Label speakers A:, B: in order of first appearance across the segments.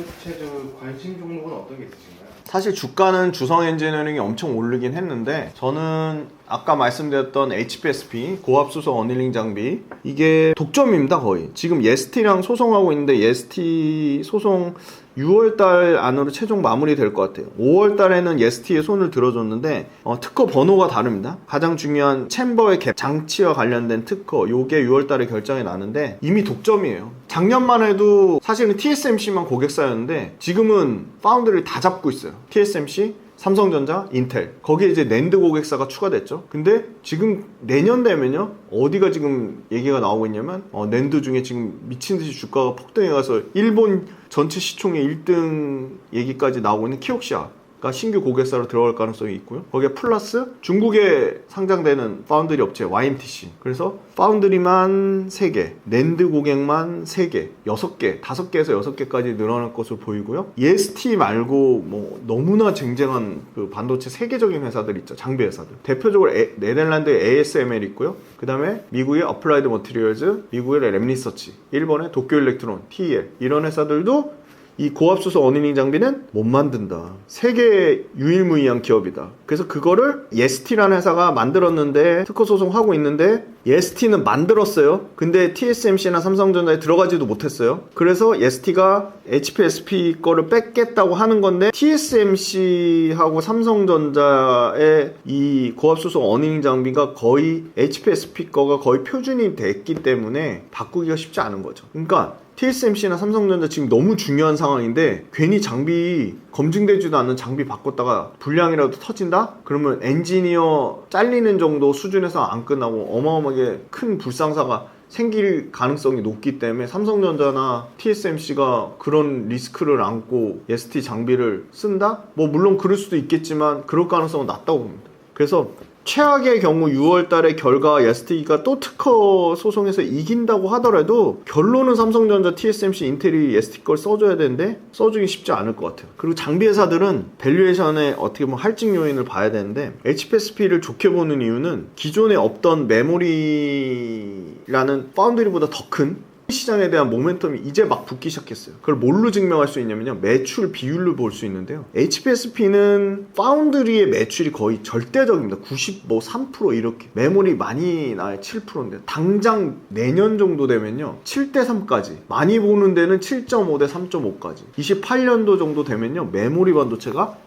A: 반도체주 관심 종목은 어떤 게 있으신가요?
B: 사실 주가는 주성 엔지니어링이 엄청 오르긴 했는데 저는 아까 말씀드렸던 HPSP 고압수소 어닐링 장비 이게 독점입니다. 거의 지금 예스티랑 소송하고 있는데 예스티 소송 6월달 안으로 최종 마무리 될 것 같아요. 5월달에는 예스티에 손을 들어줬는데 특허 번호가 다릅니다. 가장 중요한 챔버의 갭 장치와 관련된 특허 요게 6월달에 결정이 나는데 이미 독점이에요. 작년만 해도 사실은 TSMC만 고객사였는데 지금은 파운드를 다 잡고 있어요. TSMC, 삼성전자, 인텔 거기에 이제 낸드 고객사가 추가됐죠. 근데 지금 내년 되면요 어디가 지금 얘기가 나오고 있냐면 낸드 중에 지금 미친듯이 주가가 폭등해 가서 일본 전체 시총의 1등 얘기까지 나오고 있는 키옥시아가 신규 고객사로 들어갈 가능성이 있고요. 거기에 플러스 중국에 상장되는 파운드리 업체 YMTC. 그래서 파운드리만 3개, 낸드 고객만 3개, 6개, 5개에서 6개까지 늘어날 것으로 보이고요. EST 말고 뭐 너무나 쟁쟁한 그 반도체 세계적인 회사들 있죠. 장비 회사들. 대표적으로 네덜란드의 ASML 있고요. 그 다음에 미국의 어플라이드 머티리얼즈, 미국의 랩리서치, 일본의 도쿄 일렉트론, TEL 이런 회사들도 이 고압수소 어닝 장비는 못 만든다. 세계 유일무이한 기업이다. 그래서 그거를 예스티라는 회사가 만들었는데 특허 소송하고 있는데 예스티는 만들었어요. 근데 TSMC나 삼성전자에 들어가지도 못했어요. 그래서 예스티가 HPSP 거를 뺏겠다고 하는 건데 TSMC하고 삼성전자의 이 고압수소 어닝 장비가 거의 HPSP 거가 거의 표준이 됐기 때문에 바꾸기가 쉽지 않은 거죠. 그러니까 TSMC나 삼성전자 지금 너무 중요한 상황인데 괜히 장비 검증되지도 않는 장비 바꿨다가 불량이라도 터진다? 그러면 엔지니어 잘리는 정도 수준에서 안 끝나고 어마어마하게 큰 불상사가 생길 가능성이 높기 때문에 삼성전자나 TSMC가 그런 리스크를 안고 ST 장비를 쓴다? 뭐 물론 그럴 수도 있겠지만 그럴 가능성은 낮다고 봅니다. 그래서 최악의 경우 6월달에 결과 ST가 또 특허 소송에서 이긴다고 하더라도 결론은 삼성전자, TSMC, 인텔이 ST 걸 써줘야 되는데 써주기 쉽지 않을 것 같아요. 그리고 장비 회사들은 밸류에이션에 어떻게 보면 할증 요인을 봐야 되는데 HPSP를 좋게 보는 이유는 기존에 없던 메모리라는 파운드리보다 더 큰 시장에 대한 모멘텀이 이제 막 붙기 시작했어요. 그걸 뭘로 증명할 수 있냐면요, 매출 비율로 볼 수 있는데요, HPSP는 파운드리의 매출이 거의 절대적입니다. 93% 이렇게 메모리 많이 나요. 7%인데 당장 내년 정도 되면요 7대3까지, 많이 보는 데는 7.5대 3.5까지 28년도 정도 되면요 메모리 반도체가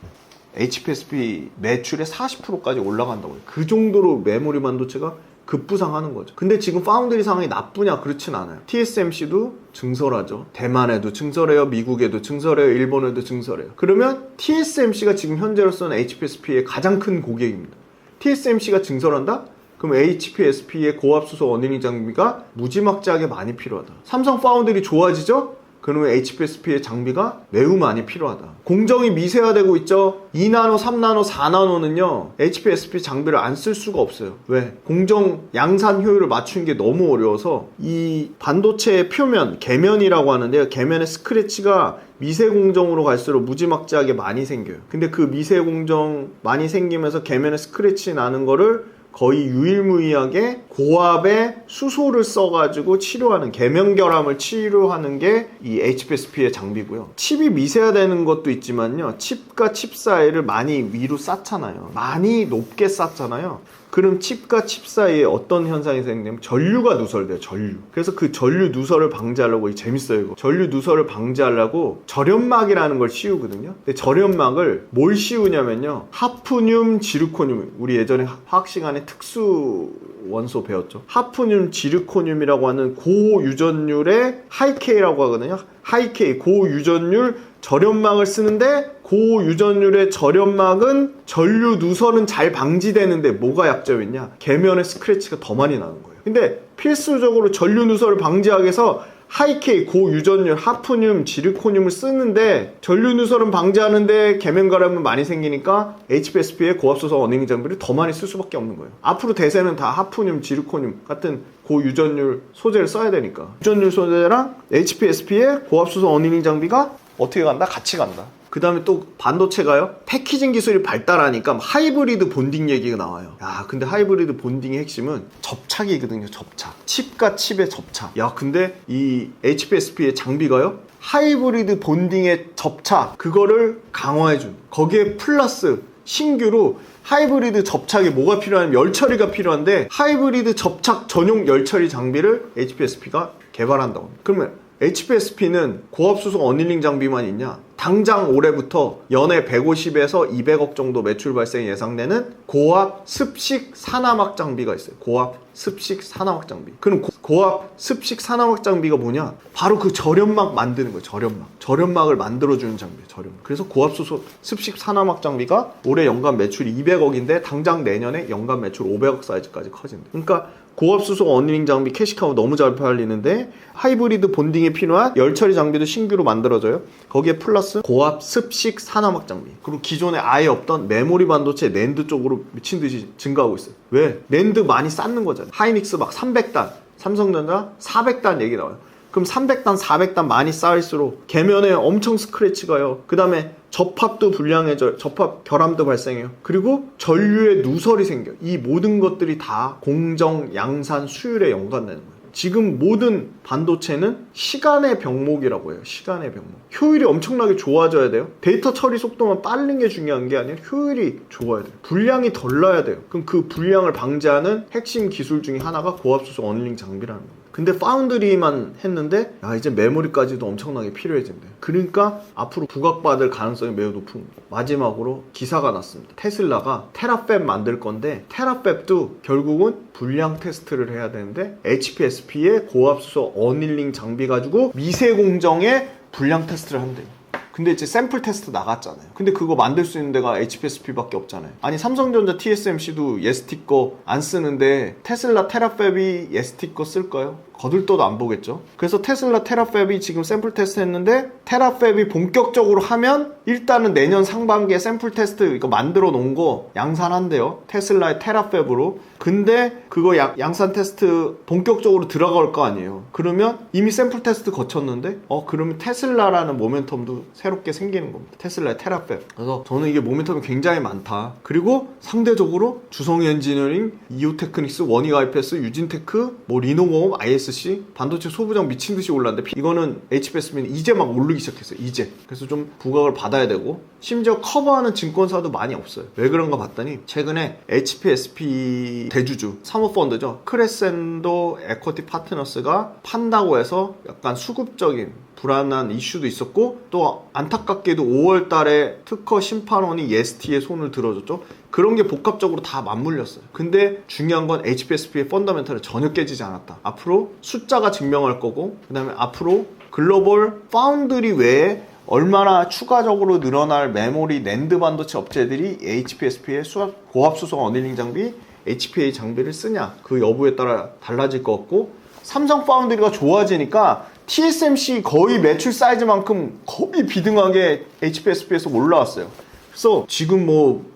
B: HPSP 매출의 40%까지 올라간다고 해요. 그 정도로 메모리 반도체가 급부상하는 거죠. 근데 지금 파운드리 상황이 나쁘냐? 그렇진 않아요. TSMC도 증설하죠. 대만에도 증설해요. 미국에도 증설해요. 일본에도 증설해요. 그러면 TSMC가 지금 현재로서는 HPSP의 가장 큰 고객입니다. TSMC가 증설한다? 그럼 HPSP의 고압수소 어닝 장비가 무지막지하게 많이 필요하다. 삼성 파운드리 좋아지죠? 그러면 HPSP의 장비가 매우 많이 필요하다. 공정이 미세화되고 있죠. 2나노, 3나노, 4나노는요 HPSP 장비를 안 쓸 수가 없어요. 왜? 공정 양산 효율을 맞추는 게 너무 어려워서 이 반도체의 표면, 계면이라고 하는데요, 계면의 스크래치가 미세 공정으로 갈수록 무지막지하게 많이 생겨요. 근데 그 미세 공정 많이 생기면서 계면의 스크래치 나는 거를 거의 유일무이하게 고압의 수소를 써가지고 치료하는, 계면결함을 치료하는 게 이 HPSP의 장비고요. 칩이 미세화되는 것도 있지만요, 칩과 칩 사이를 많이 위로 쌓잖아요. 많이 높게 쌓잖아요. 그럼 칩과 칩 사이에 어떤 현상이 생기냐면 전류가 누설돼요. 전류. 그래서 그 전류 누설을 방지하려고, 재밌어요 이거. 전류 누설을 방지하려고 절연막이라는 걸 씌우거든요. 근데 절연막을 뭘 씌우냐면요, 하프늄 지르코늄. 우리 예전에 화학 시간에 특수 원소 배웠죠. 하프늄 지르코늄이라고 하는 고유전율의 하이K라고 하거든요. 하이K, 고유전율 절연막을 쓰는데 고유전율의 절연막은 전류 누설은 잘 방지되는데 뭐가 약점이냐? 계면의 스크래치가 더 많이 나는 거예요. 근데 필수적으로 전류 누설을 방지하기 위해서 하이K, 고유전율, 하프늄, 지르코늄을 쓰는데 전류 누설은 방지하는데 계면결함은 많이 생기니까 HPSP의 고압수소 어닝 장비를 더 많이 쓸 수밖에 없는 거예요. 앞으로 대세는 다 하프늄, 지르코늄 같은 고유전율 소재를 써야 되니까 유전율 소재랑 HPSP의 고압수소 어닝 장비가 어떻게 간다? 같이 간다. 그 다음에 또 반도체가요, 패키징 기술이 발달하니까 하이브리드 본딩 얘기가 나와요. 야, 근데 하이브리드 본딩의 핵심은 접착이거든요. 접착, 칩과 칩의 접착. 야, 근데 이 HPSP의 장비가요, 하이브리드 본딩의 접착, 그거를 강화해준, 거기에 플러스 신규로 하이브리드 접착에 뭐가 필요하냐면 열 처리가 필요한데, 하이브리드 접착 전용 열 처리 장비를 HPSP가 개발한다고 합니다. 그러면 HPSP는 고압수소 어닐링 장비만 있냐? 당장 올해부터 연에 150에서 200억 정도 매출 발생이 예상되는 고압 습식 산화막 장비가 있어요. 고압 습식 산화막 장비. 그럼 고압 습식 산화막 장비가 뭐냐? 바로 그 절연막 만드는 거예요. 절연막을 만들어주는 장비예요. 절연막. 그래서 고압수소 습식 산화막 장비가 올해 연간 매출이 200억인데 당장 내년에 연간 매출 500억 사이즈까지 커진다. 그러니까 고압수소 어닝 장비 캐시카우 너무 잘 팔리는데, 하이브리드 본딩에 필요한 열처리 장비도 신규로 만들어져요. 거기에 플러스 고압 습식 산화막 장비, 그리고 기존에 아예 없던 메모리 반도체 낸드 쪽으로 미친듯이 증가하고 있어요. 왜? 낸드 많이 쌓는 거잖아요. 하이닉스 막 300단, 삼성전자 400단 얘기 나와요. 그럼 300단 400단 많이 쌓일수록 계면에 엄청 스크래치가요. 그 다음에 접합도 불량해져요. 접합 결함도 발생해요. 그리고 전류에 누설이 생겨요. 이 모든 것들이 다 공정, 양산, 수율에 연관되는 거예요. 지금 모든 반도체는 시간의 병목이라고 해요. 시간의 병목. 효율이 엄청나게 좋아져야 돼요. 데이터 처리 속도만 빠른 게 중요한 게 아니라 효율이 좋아야 돼요. 불량이 덜 나야 돼요. 그럼 그 불량을 방지하는 핵심 기술 중에 하나가 고압수소 어닐링 장비라는 겁니다. 근데 파운드리만 했는데, 이제 메모리까지도 엄청나게 필요해진대. 그러니까 앞으로 부각받을 가능성이 매우 높은 거예요. 마지막으로 기사가 났습니다. 테슬라가 테라팹 만들 건데, 테라팹도 결국은 불량 테스트를 해야 되는데, HPSP의 고압수소 어닐링 장비 가지고 미세 공정의 불량 테스트를 한대요. 근데 이제 샘플 테스트 나갔잖아요. 근데 그거 만들 수 있는 데가 HPSP밖에 없잖아요. 아니, 삼성전자 TSMC도 예스티 거 안 쓰는데 테슬라 테라팹이 예스티 거 쓸까요? 거들떠도 안 보겠죠. 그래서 테슬라 테라팹이 지금 샘플 테스트 했는데, 테라팹이 본격적으로 하면 일단은 내년 상반기에 샘플 테스트 이거 만들어 놓은 거 양산한대요. 테슬라의 테라팹으로. 근데 그거 양산 테스트 본격적으로 들어갈 거 아니에요. 그러면 이미 샘플 테스트 거쳤는데, 그러면 테슬라라는 모멘텀도 새롭게 생기는 겁니다. 테슬라의 테라팹. 그래서 저는 이게 모멘텀이 굉장히 많다. 그리고 상대적으로 주성이 엔지니어링, 이오테크닉스, 원익아이패스, 유진테크, 리노공업, ISC 반도체 소부장 미친듯이 올랐는데, 이거는 HPSP는 이제 막 오르기 시작했어요. 이제. 그래서 좀 부각을 받아야 되고, 심지어 커버하는 증권사도 많이 없어요. 왜 그런가 봤더니, 최근에 HPSP 대주주 사모펀드죠, 크레센도 에쿼티 파트너스가 판다고 해서 약간 수급적인 불안한 이슈도 있었고, 또 안타깝게도 5월 달에 특허 심판원이 예스티의 손을 들어줬죠. 그런 게 복합적으로 다 맞물렸어요. 근데 중요한 건 HPSP의 펀더멘털은 전혀 깨지지 않았다. 앞으로 숫자가 증명할 거고, 그 다음에 앞으로 글로벌 파운드리 외에 얼마나 추가적으로 늘어날 메모리 낸드 반도체 업체들이 HPSP의 고압수소 어닐링 장비, HPA 장비를 쓰냐, 그 여부에 따라 달라질 것 같고, 삼성 파운드리가 좋아지니까 TSMC 거의 매출 사이즈만큼 거의 비등하게 HPSP에서 올라왔어요. 그래서 지금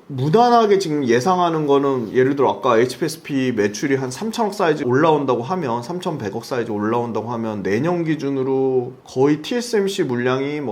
B: 무난하게 지금 예상하는 거는, 예를 들어 아까 HPSP 매출이 한 3천억 사이즈 올라온다고 하면, 3,100억 사이즈 올라온다고 하면, 내년 기준으로 거의 TSMC 물량이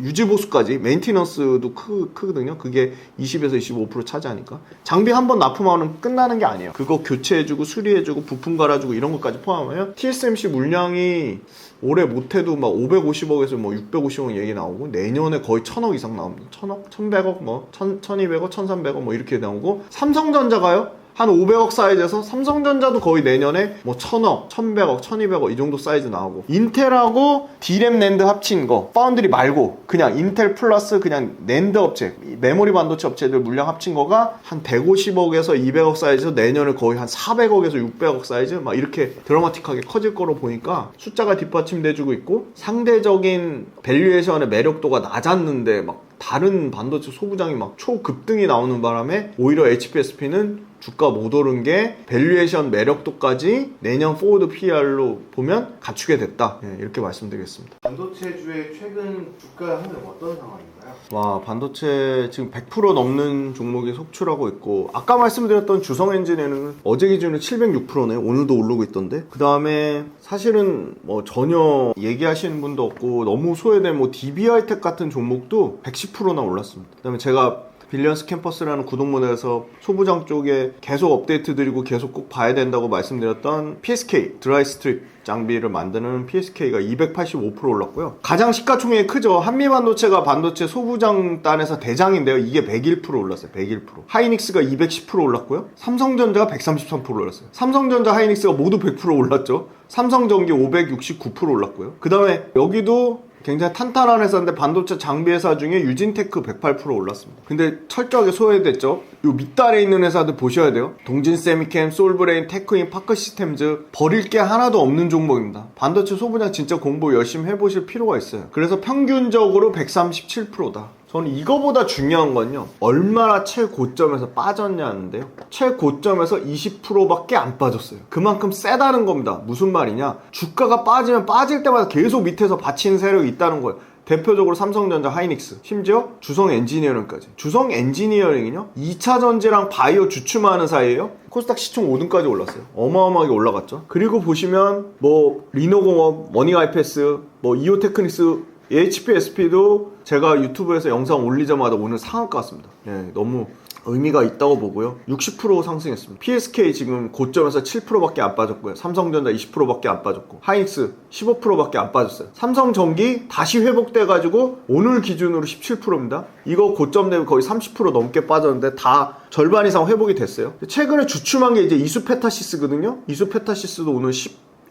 B: 유지보수까지, 메인티넌스도 크거든요. 그게 20에서 25% 차지하니까. 장비 한번 납품하면 끝나는 게 아니에요. 그거 교체해주고 수리해주고 부품 갈아주고 이런 것까지 포함하면 TSMC 물량이 올해 못해도 550억에서 650억 얘기 나오고, 내년에 거의 1000억 이상 나옵니다. 1000억, 1100억, 1200억, 1300억 이렇게 나오고, 삼성전자가요, 한 500억 사이즈에서 삼성전자도 거의 내년에 1000억, 1100억, 1200억 이 정도 사이즈 나오고, 인텔하고 D램 낸드 합친 거, 파운드리 말고 그냥 인텔 플러스 그냥 낸드 업체, 메모리 반도체 업체들 물량 합친 거가 한 150억에서 200억 사이즈에서 내년에 거의 한 400억에서 600억 사이즈 이렇게 드라마틱하게 커질 거로 보니까, 숫자가 뒷받침돼주고 있고, 상대적인 밸류에이션의 매력도가 낮았는데 다른 반도체 소부장이 초급등이 나오는 바람에 오히려 HPSP는 주가 못 오른 게 밸류에이션 매력도까지 내년 포워드 PER로 보면 갖추게 됐다. 이렇게 말씀드리겠습니다.
A: 반도체주의 최근 주가 흐름 어떤 상황인가요?
B: 와, 반도체 지금 100% 넘는 종목이 속출하고 있고, 아까 말씀드렸던 주성 엔진에는 어제 기준으로 706%네. 오늘도 오르고 있던데. 그 다음에 사실은 뭐 전혀 얘기하시는 분도 없고 너무 소외된 뭐 DB하이텍 같은 종목도 110%나 올랐습니다. 그 다음에 제가 빌리언스 캠퍼스라는 구독 모델에서 소부장 쪽에 계속 업데이트 드리고 계속 꼭 봐야 된다고 말씀드렸던 PSK 드라이 스트립 장비를 만드는 PSK가 285% 올랐고요. 가장 시가총액이 크죠. 한미반도체가 반도체 소부장 단에서 대장인데요. 이게 101% 올랐어요. 101%. 하이닉스가 210% 올랐고요. 삼성전자가 133% 올랐어요. 삼성전자 하이닉스가 모두 100% 올랐죠. 삼성전기 569% 올랐고요. 그 다음에 여기도 굉장히 탄탄한 회사인데 반도체 장비 회사 중에 유진테크 108% 올랐습니다. 근데 철저하게 소외됐죠. 요 밑단에 있는 회사들 보셔야 돼요. 동진세미캠, 솔브레인, 테크인, 파크시스템즈 버릴 게 하나도 없는 종목입니다. 반도체 소부장 진짜 공부 열심히 해보실 필요가 있어요. 그래서 평균적으로 137%다. 저는 이거보다 중요한 건요, 얼마나 최고점에서 빠졌냐는데요. 최고점에서 20%밖에 안 빠졌어요. 그만큼 세다는 겁니다. 무슨 말이냐, 주가가 빠지면 빠질 때마다 계속 밑에서 받치는 세력이 있다는 거예요. 대표적으로 삼성전자, 하이닉스, 심지어 주성 엔지니어링까지. 주성 엔지니어링은요, 2차 전지랑 바이오 주춤하는 사이에요. 코스닥 시총 5등까지 올랐어요. 어마어마하게 올라갔죠. 그리고 보시면 뭐 리노공업, 머니가이패스, 뭐 이오테크닉스, HPSP도 제가 유튜브에서 영상 올리자마자 오늘 상한가 같습니다. 너무 의미가 있다고 보고요. 60% 상승했습니다. PSK 지금 고점에서 7%밖에 안 빠졌고요. 삼성전자 20%밖에 안 빠졌고, 하이닉스 15%밖에 안 빠졌어요. 삼성전기 다시 회복돼가지고 오늘 기준으로 17%입니다. 이거 고점 대비 거의 30% 넘게 빠졌는데 다 절반 이상 회복이 됐어요. 최근에 주춤한 게 이제 이수페타시스거든요. 이수페타시스도 오늘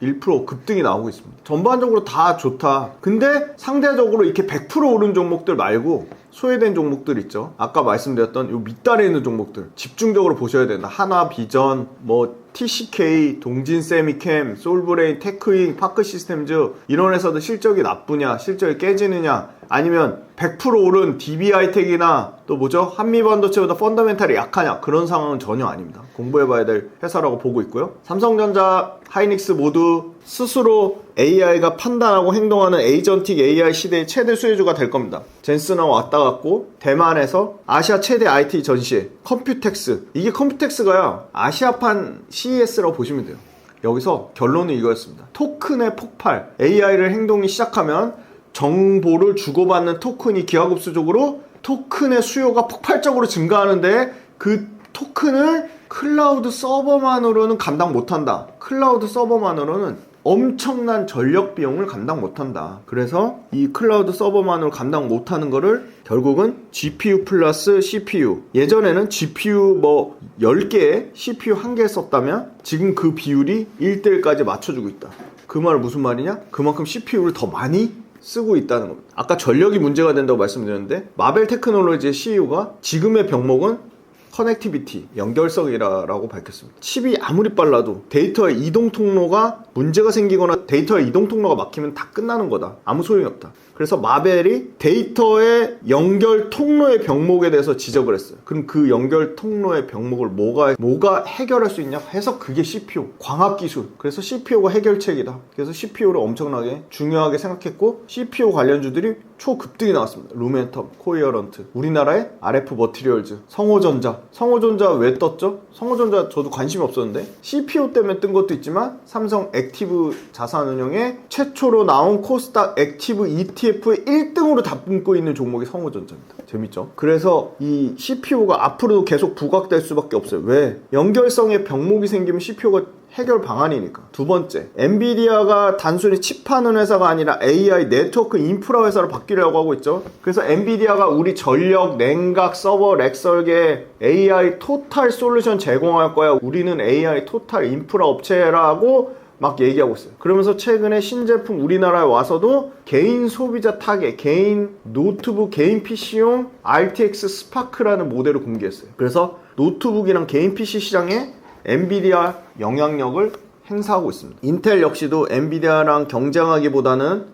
B: 1% 급등이 나오고 있습니다. 전반적으로 다 좋다. 근데 상대적으로 이렇게 100% 오른 종목들 말고 소외된 종목들 있죠. 아까 말씀드렸던 요 밑단에 있는 종목들 집중적으로 보셔야 된다. 하나비전, 뭐 TCK, 동진세미캠, 솔브레인, 테크잉, 파크시스템즈 이런 회사들 실적이 나쁘냐, 실적이 깨지느냐, 아니면 100% 오른 DB하이텍이나 또 뭐죠? 한미반도체보다 펀더멘탈이 약하냐, 그런 상황은 전혀 아닙니다. 공부해봐야 될 회사라고 보고 있고요. 삼성전자, 하이닉스 모두 스스로 AI가 판단하고 행동하는 에이전틱 AI 시대의 최대 수혜주가 될 겁니다. 젠슨하고 왔다 갔고, 대만에서 아시아 최대 IT 전시회 컴퓨텍스, 이게 컴퓨텍스가요 아시아판 CES라고 보시면 돼요. 여기서 결론은 이거였습니다. 토큰의 폭발, AI를 행동이 시작하면 정보를 주고받는 토큰이 기하급수적으로 토큰의 수요가 폭발적으로 증가하는데, 그 토큰을 클라우드 서버만으로는 감당 못한다. 클라우드 서버만으로는 엄청난 전력 비용을 감당 못한다. 그래서 이 클라우드 서버만으로 감당 못하는 거를 결국은 GPU 플러스 CPU, 예전에는 GPU 뭐 10개에 CPU 1개 썼다면 지금 그 비율이 1대1까지 맞춰주고 있다. 그 말은 무슨 말이냐? 그만큼 CPU를 더 많이 쓰고 있다는 겁니다. 아까 전력이 문제가 된다고 말씀드렸는데, 마벨 테크놀로지의 CEO가 지금의 병목은 커넥티비티, 연결성이라고 밝혔습니다. 칩이 아무리 빨라도 데이터의 이동 통로가 문제가 생기거나 데이터의 이동 통로가 막히면 다 끝나는 거다. 아무 소용이 없다. 그래서 마벨이 데이터의 연결 통로의 병목에 대해서 지적을 했어요. 그럼 그 연결 통로의 병목을 뭐가 해결할 수 있냐 해서 그게 CPU, 광학기술. 그래서 CPU가 해결책이다. 그래서 CPU를 엄청나게 중요하게 생각했고, CPU 관련주들이 초급등이 나왔습니다. 루멘텀, 코이어런트, 우리나라의 RF 머티리얼즈, 성호전자 왜 떴죠? 성호전자 저도 관심이 없었는데 CPU 때문에 뜬 것도 있지만 삼성 액티브 자산운용에 최초로 나온 코스닥 액티브 ETF의 1등으로 담고 있는 종목이 성호전자입니다. 재밌죠? 그래서 이 CPU가 앞으로도 계속 부각될 수밖에 없어요. 왜? 연결성에 병목이 생기면 CPU가 해결 방안이니까. 두 번째, 엔비디아가 단순히 칩하는 회사가 아니라 AI 네트워크 인프라 회사로 바뀌려고 하고 있죠. 그래서 엔비디아가 우리 전력, 냉각, 서버, 렉 설계, AI 토탈 솔루션 제공할 거야. 우리는 AI 토탈 인프라 업체라고 막 얘기하고 있어요. 그러면서 최근에 신제품 우리나라에 와서도 개인 소비자 타겟, 개인 노트북, 개인 PC용 RTX 스파크라는 모델을 공개했어요. 그래서 노트북이랑 개인 PC 시장에 엔비디아 영향력을 행사하고 있습니다. 인텔 역시도 엔비디아랑 경쟁하기보다는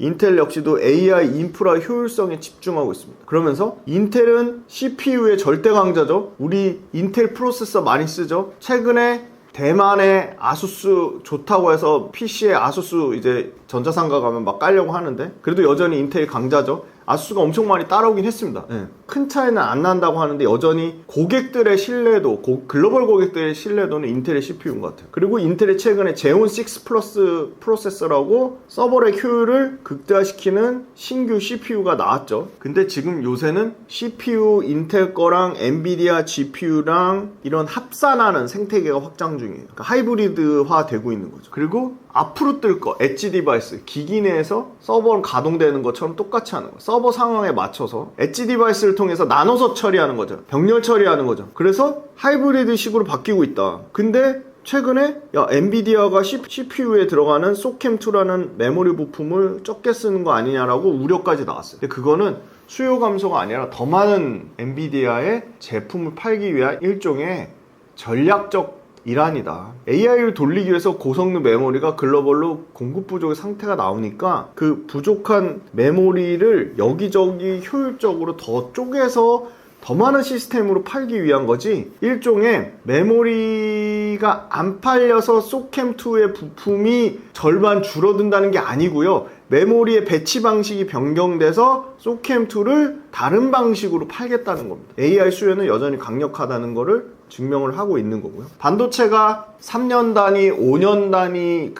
B: 인텔 역시도 AI 인프라 효율성에 집중하고 있습니다. 그러면서 인텔은 CPU의 절대 강자죠. 우리 인텔 프로세서 많이 쓰죠. 최근에 대만의 아수스 좋다고 해서 PC에 아수스 이제 전자상가 가면 막 깔려고 하는데 그래도 여전히 인텔이 강자죠. 아수스가 엄청 많이 따라오긴 했습니다. 큰 차이는 안 난다고 하는데 여전히 고객들의 신뢰도, 글로벌 고객들의 신뢰도는 인텔의 CPU인 것 같아요. 그리고 인텔이 최근에 제온 6 플러스 프로세서라고 서버렉 효율을 극대화시키는 신규 CPU가 나왔죠. 근데 지금 요새는 CPU 인텔 거랑 엔비디아 GPU랑 이런 합산하는 생태계가 확장 중이에요. 그러니까 하이브리드화 되고 있는 거죠. 그리고 앞으로 뜰 거, 엣지 디바이스, 기기 내에서 서버는 가동되는 것처럼 똑같이 하는 거예요. 서버 상황에 맞춰서 엣지 디바이스를 통해서 나눠서 처리하는 거죠. 병렬 처리하는 거죠. 그래서 하이브리드 식으로 바뀌고 있다. 근데 최근에 엔비디아가 CPU에 들어가는 소캠2라는 메모리 부품을 적게 쓰는 거 아니냐라고 우려까지 나왔어요. 근데 그거는 수요 감소가 아니라 더 많은 엔비디아의 제품을 팔기 위한 일종의 전략적 일환이다. AI를 돌리기 위해서 고성능 메모리가 글로벌로 공급 부족의 상태가 나오니까 그 부족한 메모리를 여기저기 효율적으로 더 쪼개서 더 많은 시스템으로 팔기 위한 거지, 일종의 메모리가 안 팔려서 소캠2의 부품이 절반 줄어든다는 게 아니고요. 메모리의 배치 방식이 변경돼서 소캠2를 다른 방식으로 팔겠다는 겁니다. AI 수요는 여전히 강력하다는 거를 증명을 하고 있는 거고요. 반도체가 3년 단위, 5년 단위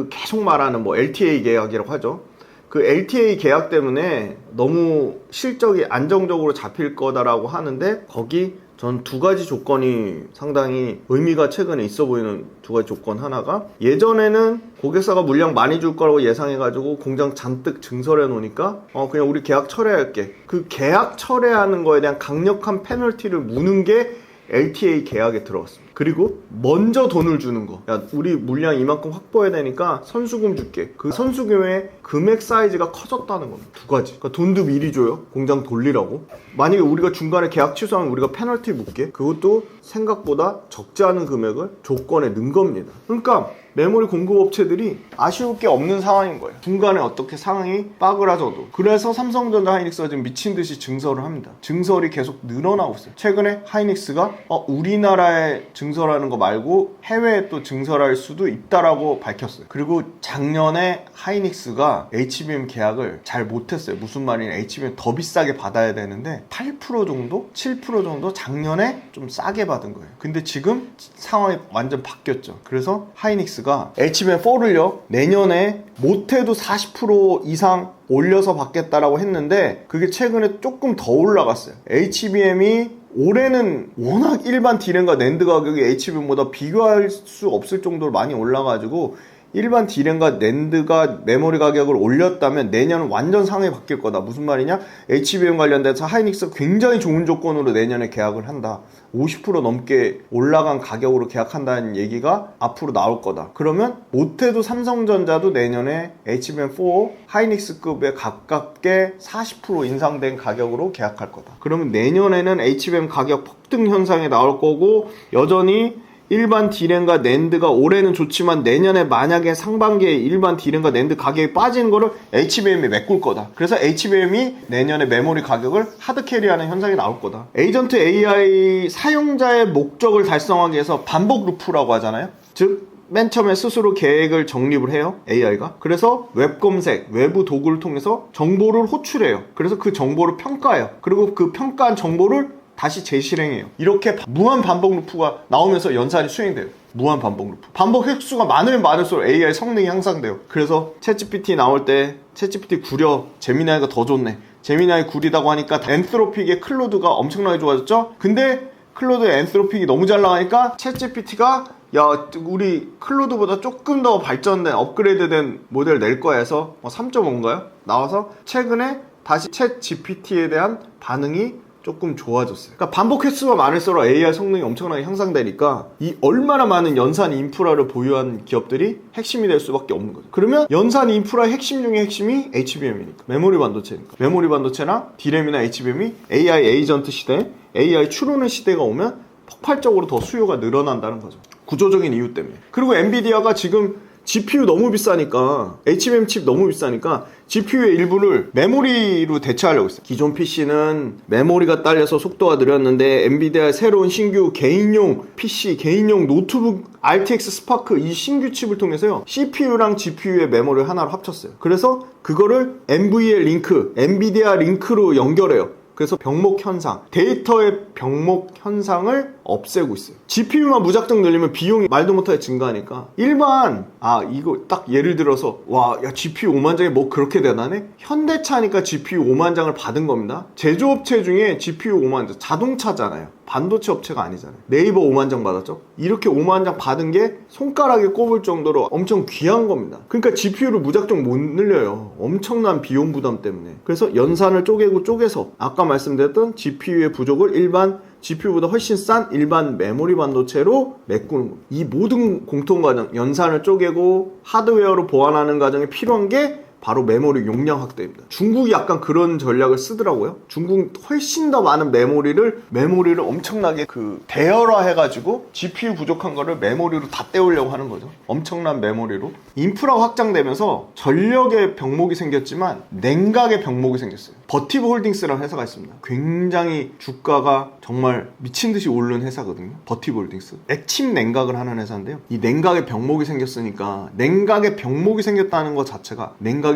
B: 계속 말하는 LTA 계약이라고 하죠. 그 LTA 계약 때문에 너무 실적이 안정적으로 잡힐 거다라고 하는데 거기 전 두 가지 조건이 상당히 의미가 최근에 있어 보이는 두 가지 조건. 하나가 예전에는 고객사가 물량 많이 줄 거라고 예상해가지고 공장 잔뜩 증설해 놓으니까 그냥 우리 계약 철회할게. 그 계약 철회하는 거에 대한 강력한 페널티를 무는 게 LTA 계약에 들어갔습니다. 그리고 먼저 돈을 주는 거. 야, 우리 물량 이만큼 확보해야 되니까 선수금 줄게. 그 선수금의 금액 사이즈가 커졌다는 겁니다. 두 가지. 그러니까 돈도 미리 줘요. 공장 돌리라고. 만약에 우리가 중간에 계약 취소하면 우리가 페널티 묻게. 그것도 생각보다 적지 않은 금액을 조건에 넣은 겁니다. 그러니까 메모리 공급업체들이 아쉬울 게 없는 상황인 거예요. 중간에 어떻게 상황이 빠그라져도. 그래서 삼성전자 하이닉스가 지금 미친듯이 증설을 합니다. 증설이 계속 늘어나고 있어요. 최근에 하이닉스가 우리나라에 증설하는 거 말고 해외에 또 증설할 수도 있다라고 밝혔어요. 그리고 작년에 하이닉스가 HBM 계약을 잘 못했어요. 무슨 말이냐, HBM 더 비싸게 받아야 되는데 8% 정도? 7% 정도 작년에 좀 싸게 받은 거예요. 근데 지금 상황이 완전 바뀌었죠. 그래서 하이닉스가 HBM4를요 내년에 못해도 40% 이상 올려서 받겠다라고 했는데 그게 최근에 조금 더 올라갔어요. HBM이 올해는 워낙 일반 D램과 낸드 가격이 HBM보다 비교할 수 없을 정도로 많이 올라가지고 일반 D램과 낸드가 메모리 가격을 올렸다면 내년은 완전 상황이 바뀔 거다. 무슨 말이냐? HBM 관련돼서 하이닉스가 굉장히 좋은 조건으로 내년에 계약을 한다. 50% 넘게 올라간 가격으로 계약한다는 얘기가 앞으로 나올 거다. 그러면 못해도 삼성전자도 내년에 HBM4 하이닉스급에 가깝게 40% 인상된 가격으로 계약할 거다. 그러면 내년에는 HBM 가격 폭등 현상이 나올 거고 여전히 일반 D램과 낸드가 올해는 좋지만 내년에 만약에 상반기에 일반 D램과 낸드 가격이 빠지는 거를 HBM이 메꿀 거다. 그래서 HBM이 내년에 메모리 가격을 하드캐리하는 현상이 나올 거다. 에이전트 AI 사용자의 목적을 달성하기 위해서 반복 루프라고 하잖아요. 즉 맨 처음에 스스로 계획을 정립을 해요. AI가. 그래서 웹 검색, 외부 도구를 통해서 정보를 호출해요. 그래서 그 정보를 평가해요. 그리고 그 평가한 정보를 다시 재실행해요. 이렇게 무한 반복 루프가 나오면서 연산이 수행돼요. 무한 반복 루프. 반복 획수가 많으면 많을수록 AI 성능이 향상돼요. 그래서 챗GPT 나올 때 챗GPT 구려, 제미나이가 더 좋네. 제미나이 구리다고 하니까 엔트로픽의 클로드가 엄청나게 좋아졌죠? 근데 클로드의 엔트로픽이 너무 잘 나가니까 챗GPT가 야, 우리 클로드보다 조금 더 발전된 업그레이드된 모델 낼 거야 해서 3.5인가요? 나와서 최근에 다시 챗GPT에 대한 반응이 조금 좋아졌어요. 그러니까 반복 횟수가 많을수록 AI 성능이 엄청나게 향상되니까 이 얼마나 많은 연산 인프라를 보유한 기업들이 핵심이 될 수밖에 없는 거죠. 그러면 연산 인프라의 핵심 중에 핵심이 HBM이니까. 메모리 반도체니까. 메모리 반도체나 D램이나 HBM이 AI 에이전트 시대, AI 추론의 시대가 오면 폭발적으로 더 수요가 늘어난다는 거죠. 구조적인 이유 때문에. 그리고 엔비디아가 지금 GPU 너무 비싸니까, HBM 칩 너무 비싸니까 GPU의 일부를 메모리로 대체하려고 했어요. 기존 PC는 메모리가 딸려서 속도가 느렸는데 엔비디아의 새로운 신규 개인용 PC, 개인용 노트북 RTX 스파크 이 신규 칩을 통해서요, CPU랑 GPU의 메모리를 하나로 합쳤어요. 그래서 그거를 NVL 링크, 엔비디아 링크로 연결해요. 그래서 병목 현상, 데이터의 병목 현상을 없애고 있어요. GPU만 무작정 늘리면 비용이 말도 못하게 증가하니까 일반, 이거 딱 예를 들어서 야 GPU 5만 장이 뭐 그렇게 대단해? 현대차니까 GPU 5만 장을 받은 겁니다. 제조업체 중에 GPU 5만 장, 자동차잖아요. 반도체 업체가 아니잖아요. 네이버 5만 장 받았죠? 이렇게 5만 장 받은 게 손가락에 꼽을 정도로 엄청 귀한 겁니다. 그러니까 GPU를 무작정 못 늘려요. 엄청난 비용 부담 때문에. 그래서 연산을 쪼개서 아까 말씀드렸던 GPU의 부족을 일반 GPU보다 훨씬 싼 일반 메모리 반도체로 메꾸는 겁니다. 이 모든 공통 과정, 연산을 쪼개고 하드웨어로 보완하는 과정에 필요한 게 바로 메모리 용량 확대입니다. 중국이 약간 그런 전략을 쓰더라고요. 중국은 훨씬 더 많은 메모리를 엄청나게 대열화 해가지고 GPU 부족한 거를 메모리로 다 때우려고 하는 거죠. 엄청난 메모리로. 인프라 확장되면서 전력의 병목이 생겼지만 냉각의 병목이 생겼어요. 버티브 홀딩스라는 회사가 있습니다. 굉장히 주가가 정말 미친 듯이 오른 회사거든요. 버티브 홀딩스. 액침 냉각을 하는 회사인데요. 이 냉각의 병목이 생겼으니까, 냉각의 병목이 생겼다는 것 자체가 냉각이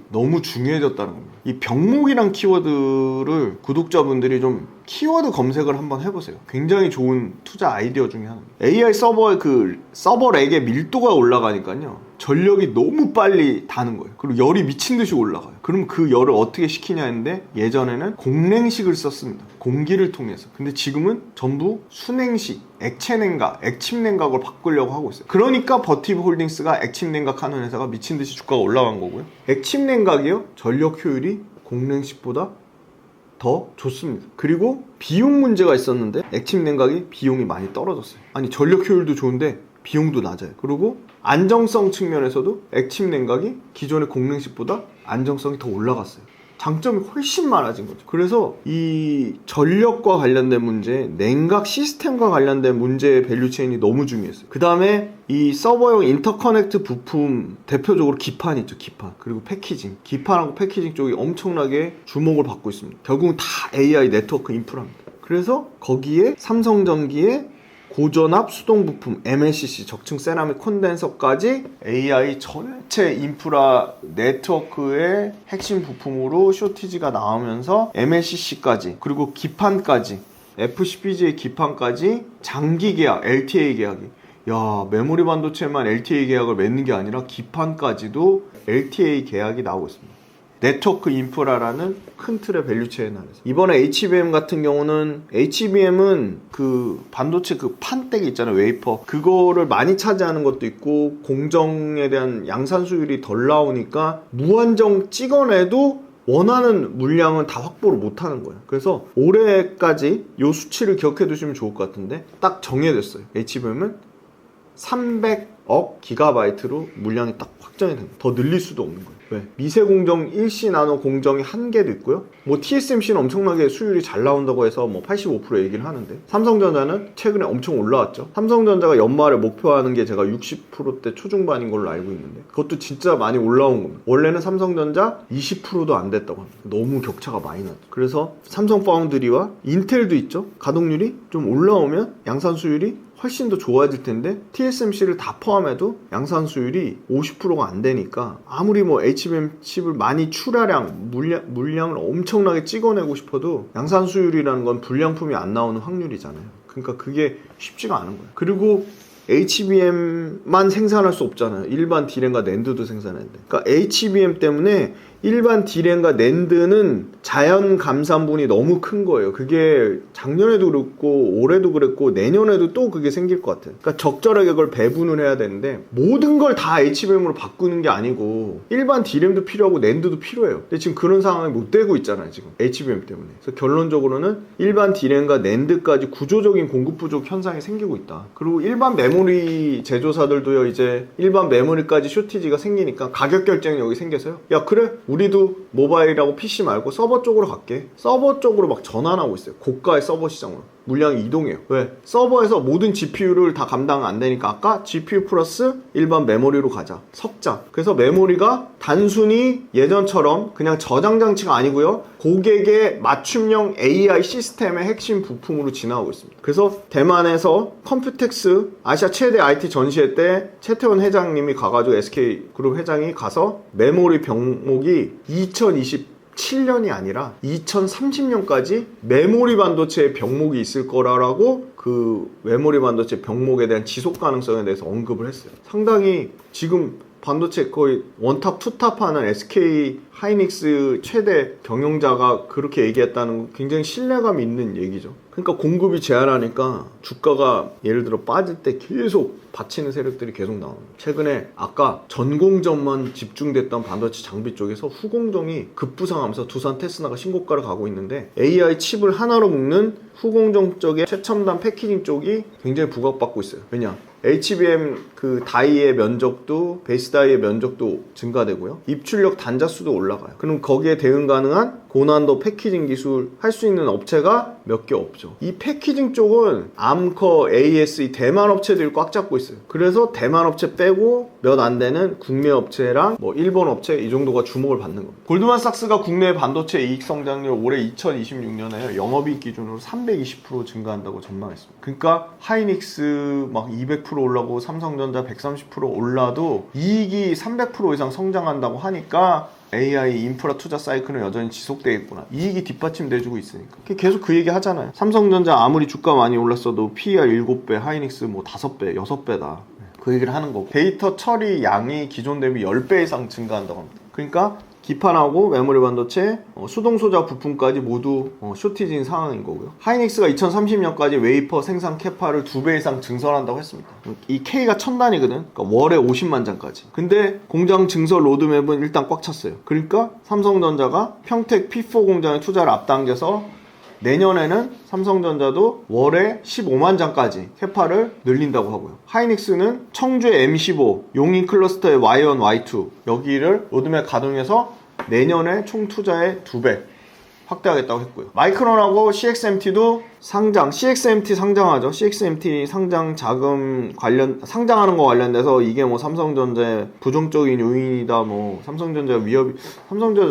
B: 너무 중요해졌다는 겁니다. 이 병목이란 키워드를 구독자분들이 좀 키워드 검색을 한번 해보세요. 굉장히 좋은 투자 아이디어 중에 하나입니다. AI 서버의 서버렉의 밀도가 올라가니까요, 전력이 너무 빨리 다는 거예요. 그리고 열이 미친 듯이 올라가요. 그럼 그 열을 어떻게 식히냐 했는데, 예전에는 공냉식을 썼습니다. 공기를 통해서. 근데 지금은 전부 순냉식, 액체냉각, 액침냉각을 바꾸려고 하고 있어요. 그러니까 버티브 홀딩스가 액침냉각 하는 회사가 미친 듯이 주가가 올라간 거고요. 액침냉각이요, 전력 효율이 공냉식보다 더 좋습니다. 그리고 비용 문제가 있었는데 액침냉각이 비용이 많이 떨어졌어요. 아니, 전력 효율도 좋은데 비용도 낮아요. 그리고 안정성 측면에서도 액침냉각이 기존의 공냉식보다 안정성이 더 올라갔어요. 장점이 훨씬 많아진 거죠. 그래서 이 전력과 관련된 문제, 냉각 시스템과 관련된 문제의 밸류체인이 너무 중요했어요. 그 다음에 이 서버용 인터커넥트 부품, 대표적으로 기판 있죠, 기판. 그리고 패키징. 기판하고 패키징 쪽이 엄청나게 주목을 받고 있습니다. 결국은 다 AI 네트워크 인프라입니다. 그래서 거기에 삼성전기의 고전압 수동 부품 MLCC, 적층 세라믹 콘덴서까지 AI 전체 인프라 네트워크의 핵심 부품으로 쇼티지가 나오면서 MLCC까지, 그리고 기판까지, FCPGA 기판까지 장기 계약, LTA 계약이, 메모리 반도체만 LTA 계약을 맺는 게 아니라 기판까지도 LTA 계약이 나오고 있습니다. 네트워크 인프라라는 큰 틀의 밸류체인 안에서. 이번에 HBM 같은 경우는, HBM은 그 반도체 그 판때기 있잖아요, 웨이퍼. 그거를 많이 차지하는 것도 있고, 공정에 대한 양산 수율이 덜 나오니까 무한정 찍어내도 원하는 물량은 다 확보를 못하는 거예요. 그래서 올해까지 이 수치를 기억해 두시면 좋을 것 같은데, 딱 정해졌어요. HBM은 300억 기가바이트로 물량이 딱 확정이 됩니다. 더 늘릴 수도 없는 거예요. 왜? 미세 공정, 일시 나노 공정이 한계도 있고요. TSMC는 엄청나게 수율이 잘 나온다고 해서 85% 얘기를 하는데, 삼성전자는 최근에 엄청 올라왔죠. 삼성전자가 연말에 목표하는 게 제가 60%대 초중반인 걸로 알고 있는데, 그것도 진짜 많이 올라온 겁니다. 원래는 삼성전자 20%도 안 됐다고 합니다. 너무 격차가 많이 났죠. 그래서 삼성 파운드리와 인텔도 있죠. 가동률이 좀 올라오면 양산 수율이 훨씬 더 좋아질 텐데, TSMC를 다 포함해도 양산 수율이 50%가 안 되니까, 아무리 HBM 칩을 많이 물량을 엄청나게 찍어내고 싶어도 양산 수율이라는 건 불량품이 안 나오는 확률이잖아요. 그러니까 그게 쉽지가 않은 거예요. 그리고 HBM만 생산할 수 없잖아요. 일반 D램과 낸드도 생산하는데. 그러니까 HBM 때문에 일반 D램과 낸드는 자연 감산분이 너무 큰 거예요. 그게 작년에도 그랬고 올해도 그랬고 내년에도 또 그게 생길 것 같아요. 그러니까 적절하게 그걸 배분을 해야 되는데, 모든 걸 다 HBM으로 바꾸는 게 아니고 일반 D램도 필요하고 낸드도 필요해요. 근데 지금 그런 상황이 못 되고 있잖아요, 지금 HBM 때문에. 그래서 결론적으로는 일반 D램과 낸드까지 구조적인 공급 부족 현상이 생기고 있다. 그리고 일반 메모리 제조사들도요, 이제 일반 메모리까지 쇼티지가 생기니까 가격 결정이 여기 생겨서요, 야 그래? 우리도 모바일하고 PC 말고 서버 쪽으로 갈게. 서버 쪽으로 막 전환하고 있어요. 고가의 서버 시장으로. 물량이 이동해요. 왜? 서버에서 모든 GPU를 다 감당 안 되니까 아까 GPU 플러스 일반 메모리로 가자. 섞자. 그래서 메모리가 단순히 예전처럼 그냥 저장 장치가 아니고요. 고객의 맞춤형 AI 시스템의 핵심 부품으로 지나가고 있습니다. 그래서 대만에서 컴퓨텍스 아시아 최대 IT 전시회 때 최태원 회장님이 가가지고 SK그룹 회장이 가서 메모리 병목이 2027년이 아니라 2030년까지 메모리 반도체의 병목이 있을 거라고 그 메모리 반도체 병목에 대한 지속 가능성에 대해서 언급을 했어요. 상당히 지금 반도체 거의 원탑 투탑 하는 SK 하이닉스 최대 경영자가 그렇게 얘기했다는 건 굉장히 신뢰감 있는 얘기죠. 그러니까 공급이 제한하니까 주가가 예를 들어 빠질 때 계속 받치는 세력들이 계속 나옵니다. 최근에 아까 전공정만 집중됐던 반도체 장비 쪽에서 후공정이 급부상하면서 두산 테스나가 신고가를 가고 있는데 AI 칩을 하나로 묶는 후공정 쪽의 최첨단 패키징 쪽이 굉장히 부각받고 있어요. 왜냐? HBM 그 다이의 면적도 베이스 다이의 면적도 증가되고요. 입출력 단자수도 올라가요. 그럼 거기에 대응 가능한 고난도 패키징 기술 할 수 있는 업체가 몇 개 없죠. 이 패키징 쪽은 암커, ASE 대만 업체들이 꽉 잡고 있어요. 그래서 대만 업체 빼고 몇 안 되는 국내 업체랑 뭐 일본 업체 이 정도가 주목을 받는 겁니다. 골드만삭스가 국내 반도체 이익 성장률 올해 2026년에 영업이익 기준으로 320% 증가한다고 전망했습니다. 그러니까 하이닉스 막 200% 올라고 삼성전자 130% 올라도 이익이 300% 이상 성장한다고 하니까 AI 인프라 투자 사이클은 여전히 지속되겠구나. 이익이 뒷받침돼주고 있으니까. 계속 그 얘기 하잖아요. 삼성전자 아무리 주가 많이 올랐어도 PER 7배, 하이닉스 뭐 5배, 6배다. 그 얘기를 하는 거고. 데이터 처리 양이 기존 대비 10배 이상 증가한다고 합니다. 그러니까 기판하고 메모리 반도체, 수동소자 부품까지 모두 쇼티지인 상황인 거고요. 하이닉스가 2030년까지 웨이퍼 생산 캐파를 2배 이상 증설한다고 했습니다. 이 K가 1000단이거든. 그러니까 월에 50만 장까지. 근데 공장 증설 로드맵은 일단 꽉 찼어요. 그러니까 삼성전자가 평택 P4 공장의 투자를 앞당겨서 내년에는 삼성전자도 월에 15만 장까지 캐파를 늘린다고 하고요. 하이닉스는 청주의 M15, 용인 클러스터의 Y1, Y2 여기를 로드맵 가동해서 내년에 총 투자의 2배 확대하겠다고 했고요. 마이크론하고 CXMT도 상장, CXMT 상장하죠. CXMT 상장 자금 상장하는 거 관련돼서 이게 뭐 삼성전자의 부정적인 요인이다, 뭐 삼성전자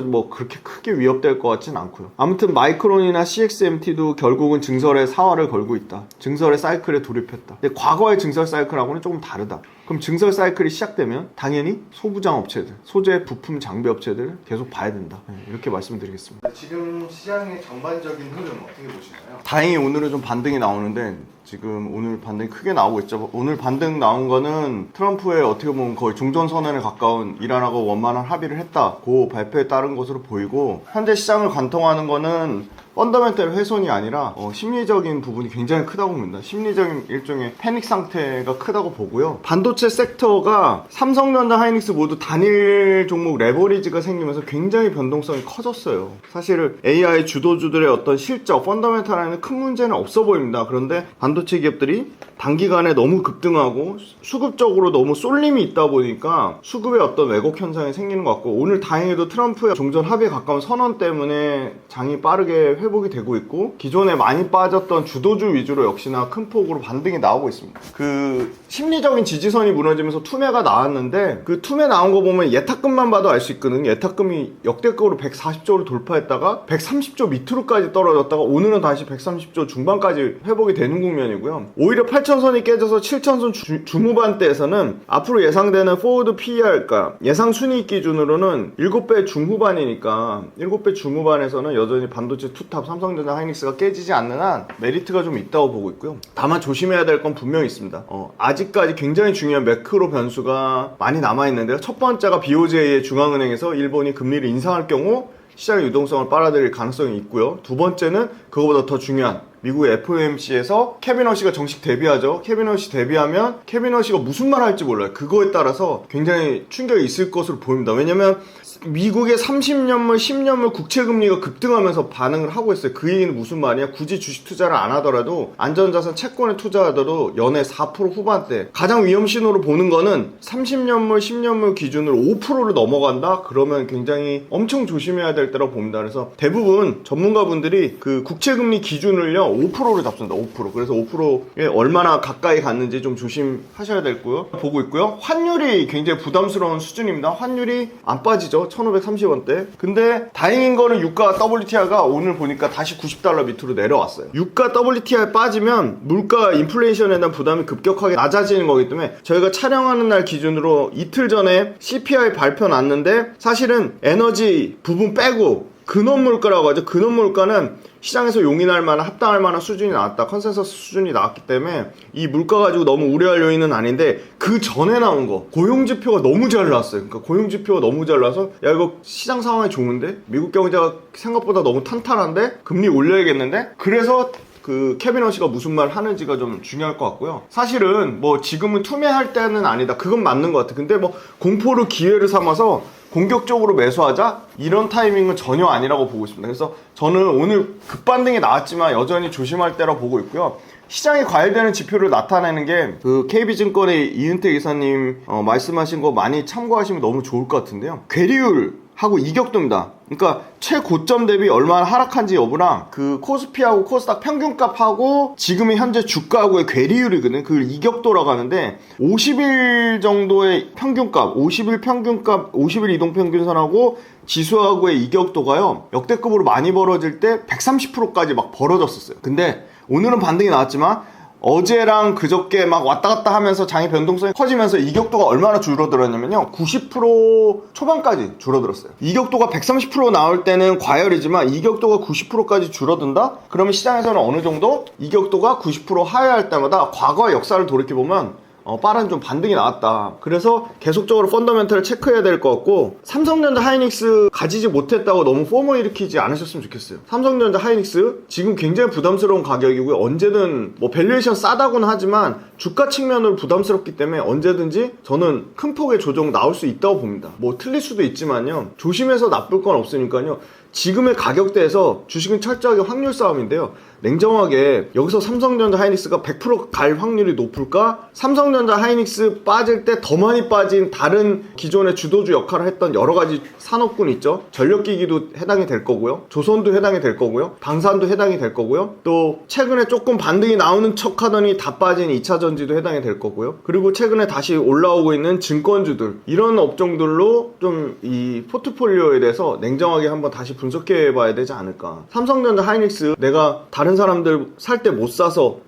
B: 뭐 그렇게 크게 위협될 것 같진 않고요. 아무튼 마이크론이나 CXMT도 결국은 증설의 사활을 걸고 있다. 증설의 사이클에 돌입했다. 근데 과거의 증설 사이클하고는 조금 다르다. 그럼 증설 사이클이 시작되면 당연히 소부장 업체들, 소재 부품 장비 업체들 계속 봐야 된다. 이렇게 말씀드리겠습니다.
A: 지금 시장의 전반적인 흐름 어떻게 보시나요?
B: 다행히 오늘은 좀 반등이 나오는데 지금 오늘 반등이 크게 나오고 있죠. 오늘 반등 나온 거는 트럼프의 어떻게 보면 거의 종전선언에 가까운 이란하고 원만한 합의를 했다. 그 발표에 따른 것으로 보이고 현재 시장을 관통하는 거는 펀더멘털 훼손이 아니라 심리적인 부분이 굉장히 크다고 봅니다. 심리적인 일종의 패닉 상태가 크다고 보고요. 반도체 섹터가 삼성전자, 하이닉스 모두 단일 종목 레버리지가 생기면서 굉장히 변동성이 커졌어요. 사실 AI 주도주들의 어떤 실적, 펀더멘털에는 큰 문제는 없어 보입니다. 그런데 반도체 기업들이 단기간에 너무 급등하고 수급적으로 너무 쏠림이 있다 보니까 수급에 어떤 왜곡 현상이 생기는 것 같고, 오늘 다행히도 트럼프의 종전 합의에 가까운 선언 때문에 장이 빠르게 회복이 되고 있고, 기존에 많이 빠졌던 주도주 위주로 역시나 큰 폭으로 반등이 나오고 있습니다. 그 심리적인 지지선이 무너지면서 투매가 나왔는데, 그 투매 나온 거 보면 예탁금만 봐도 알 수 있거든요. 예탁금이 역대급으로 140조를 돌파했다가 130조 밑으로까지 떨어졌다가 오늘은 다시 130조 중반까지 회복이 되는 국면이고요. 오히려 8천선이 깨져서 7천선 중후반대에서는 앞으로 예상되는 포워드 PER, 그러니까 예상 순이익 기준으로는 7배 중후반이니까 7배 중후반에서는 여전히 반도체 투탑 삼성전자, 하이닉스가 깨지지 않는 한 메리트가 좀 있다고 보고 있고요. 다만 조심해야 될 건 분명히 있습니다. 아직까지 굉장히 중요한 매크로 변수가 많이 남아있는데요. 첫 번째가 BOJ의 중앙은행에서 일본이 금리를 인상할 경우 시장의 유동성을 빨아들일 가능성이 있고요. 두 번째는 그거보다 더 중요한 미국의 FOMC에서 케빈 허시가 정식 데뷔하죠. 케빈 허시 데뷔하면 케빈 허시가 무슨 말 할지 몰라요. 그거에 따라서 굉장히 충격이 있을 것으로 보입니다. 왜냐면 미국의 30년물, 10년물 국채금리가 급등하면서 반응을 하고 있어요. 그 얘기는 무슨 말이야? 굳이 주식 투자를 안 하더라도 안전자산 채권에 투자하더라도 연에 4% 후반대. 가장 위험 신호로 보는 거는 30년물, 10년물 기준으로 5%를 넘어간다? 그러면 굉장히 엄청 조심해야 될 때라고 봅니다. 그래서 대부분 전문가분들이 그 국채금리 기준을요 5%를 잡습니다. 5%. 그래서 5%에 얼마나 가까이 갔는지 좀 조심하셔야 되고요. 보고 있고요. 환율이 굉장히 부담스러운 수준입니다. 환율이 안 빠지죠. 1530원대. 근데 다행인 거는 유가 WTI가 오늘 보니까 다시 90달러 밑으로 내려왔어요. 유가 WTI 빠지면 물가 인플레이션에 대한 부담이 급격하게 낮아지는 거기 때문에 저희가 촬영하는 날 기준으로 이틀 전에 CPI 발표 났는데 사실은 에너지 부분 빼고 근원물가라고 하죠. 근원물가는 시장에서 용인할 만한 합당할 만한 수준이 나왔다. 컨센서스 수준이 나왔기 때문에 이 물가 가지고 너무 우려할 요인은 아닌데 그 전에 나온 거 고용지표가 너무 잘 나왔어요. 그러니까 고용지표가 너무 잘 나와서 야 이거 시장 상황이 좋은데? 미국 경제가 생각보다 너무 탄탄한데? 금리 올려야겠는데? 그래서 그 케빈 허시가 무슨 말 하는지가 좀 중요할 것 같고요. 사실은 뭐 지금은 투매할 때는 아니다. 그건 맞는 것 같아. 근데 뭐 공포를 기회를 삼아서 공격적으로 매수하자? 이런 타이밍은 전혀 아니라고 보고 있습니다. 그래서 저는 오늘 급반등이 나왔지만 여전히 조심할 때라고 보고 있고요. 시장이 과열되는 지표를 나타내는 게 그 KB증권의 이은택 이사님 말씀하신 거 많이 참고하시면 너무 좋을 것 같은데요. 괴리율 하고 이격도입니다. 그러니까 최고점 대비 얼마나 하락한지 여부랑 그 코스피하고 코스닥 평균값하고 지금의 현재 주가하고의 괴리율이거든. 그걸 이격도라고 하는데 50일 정도의 평균값, 50일 평균값, 50일 이동평균선하고 지수하고의 이격도가요 역대급으로 많이 벌어질 때 130%까지 막 벌어졌었어요. 근데 오늘은 반등이 나왔지만 어제랑 그저께 막 왔다 갔다 하면서 장의 변동성이 커지면서 이격도가 얼마나 줄어들었냐면요 90% 초반까지 줄어들었어요. 이격도가 130% 나올 때는 과열이지만 이격도가 90%까지 줄어든다? 그러면 시장에서는 어느 정도 이격도가 90% 하회할 때마다 과거의 역사를 돌이켜보면 빠른 좀 반등이 나왔다. 그래서 계속적으로 펀더멘털을 체크해야 될 것 같고 삼성전자 하이닉스 가지지 못했다고 너무 포모 일으키지 않으셨으면 좋겠어요. 삼성전자 하이닉스 지금 굉장히 부담스러운 가격이고요. 언제든 뭐 밸류에이션 싸다고는 하지만 주가 측면으로 부담스럽기 때문에 언제든지 저는 큰 폭의 조정 나올 수 있다고 봅니다. 뭐 틀릴 수도 있지만요. 조심해서 나쁠 건 없으니까요. 지금의 가격대에서 주식은 철저하게 확률 싸움인데요. 냉정하게 여기서 삼성전자 하이닉스가 100% 갈 확률이 높을까? 삼성전자 하이닉스 빠질 때 더 많이 빠진 다른 기존의 주도주 역할을 했던 여러 가지 산업군 있죠. 전력기기도 해당이 될 거고요. 조선도 해당이 될 거고요. 방산도 해당이 될 거고요. 또 최근에 조금 반등이 나오는 척 하더니 다 빠진 2차전지도 해당이 될 거고요. 그리고 최근에 다시 올라오고 있는 증권주들 이런 업종들로 좀 이 포트폴리오에 대해서 냉정하게 한번 다시 분석해 봐야 되지 않을까. 삼성전자 하이닉스 내가 다른 사람들 살 때 못 사서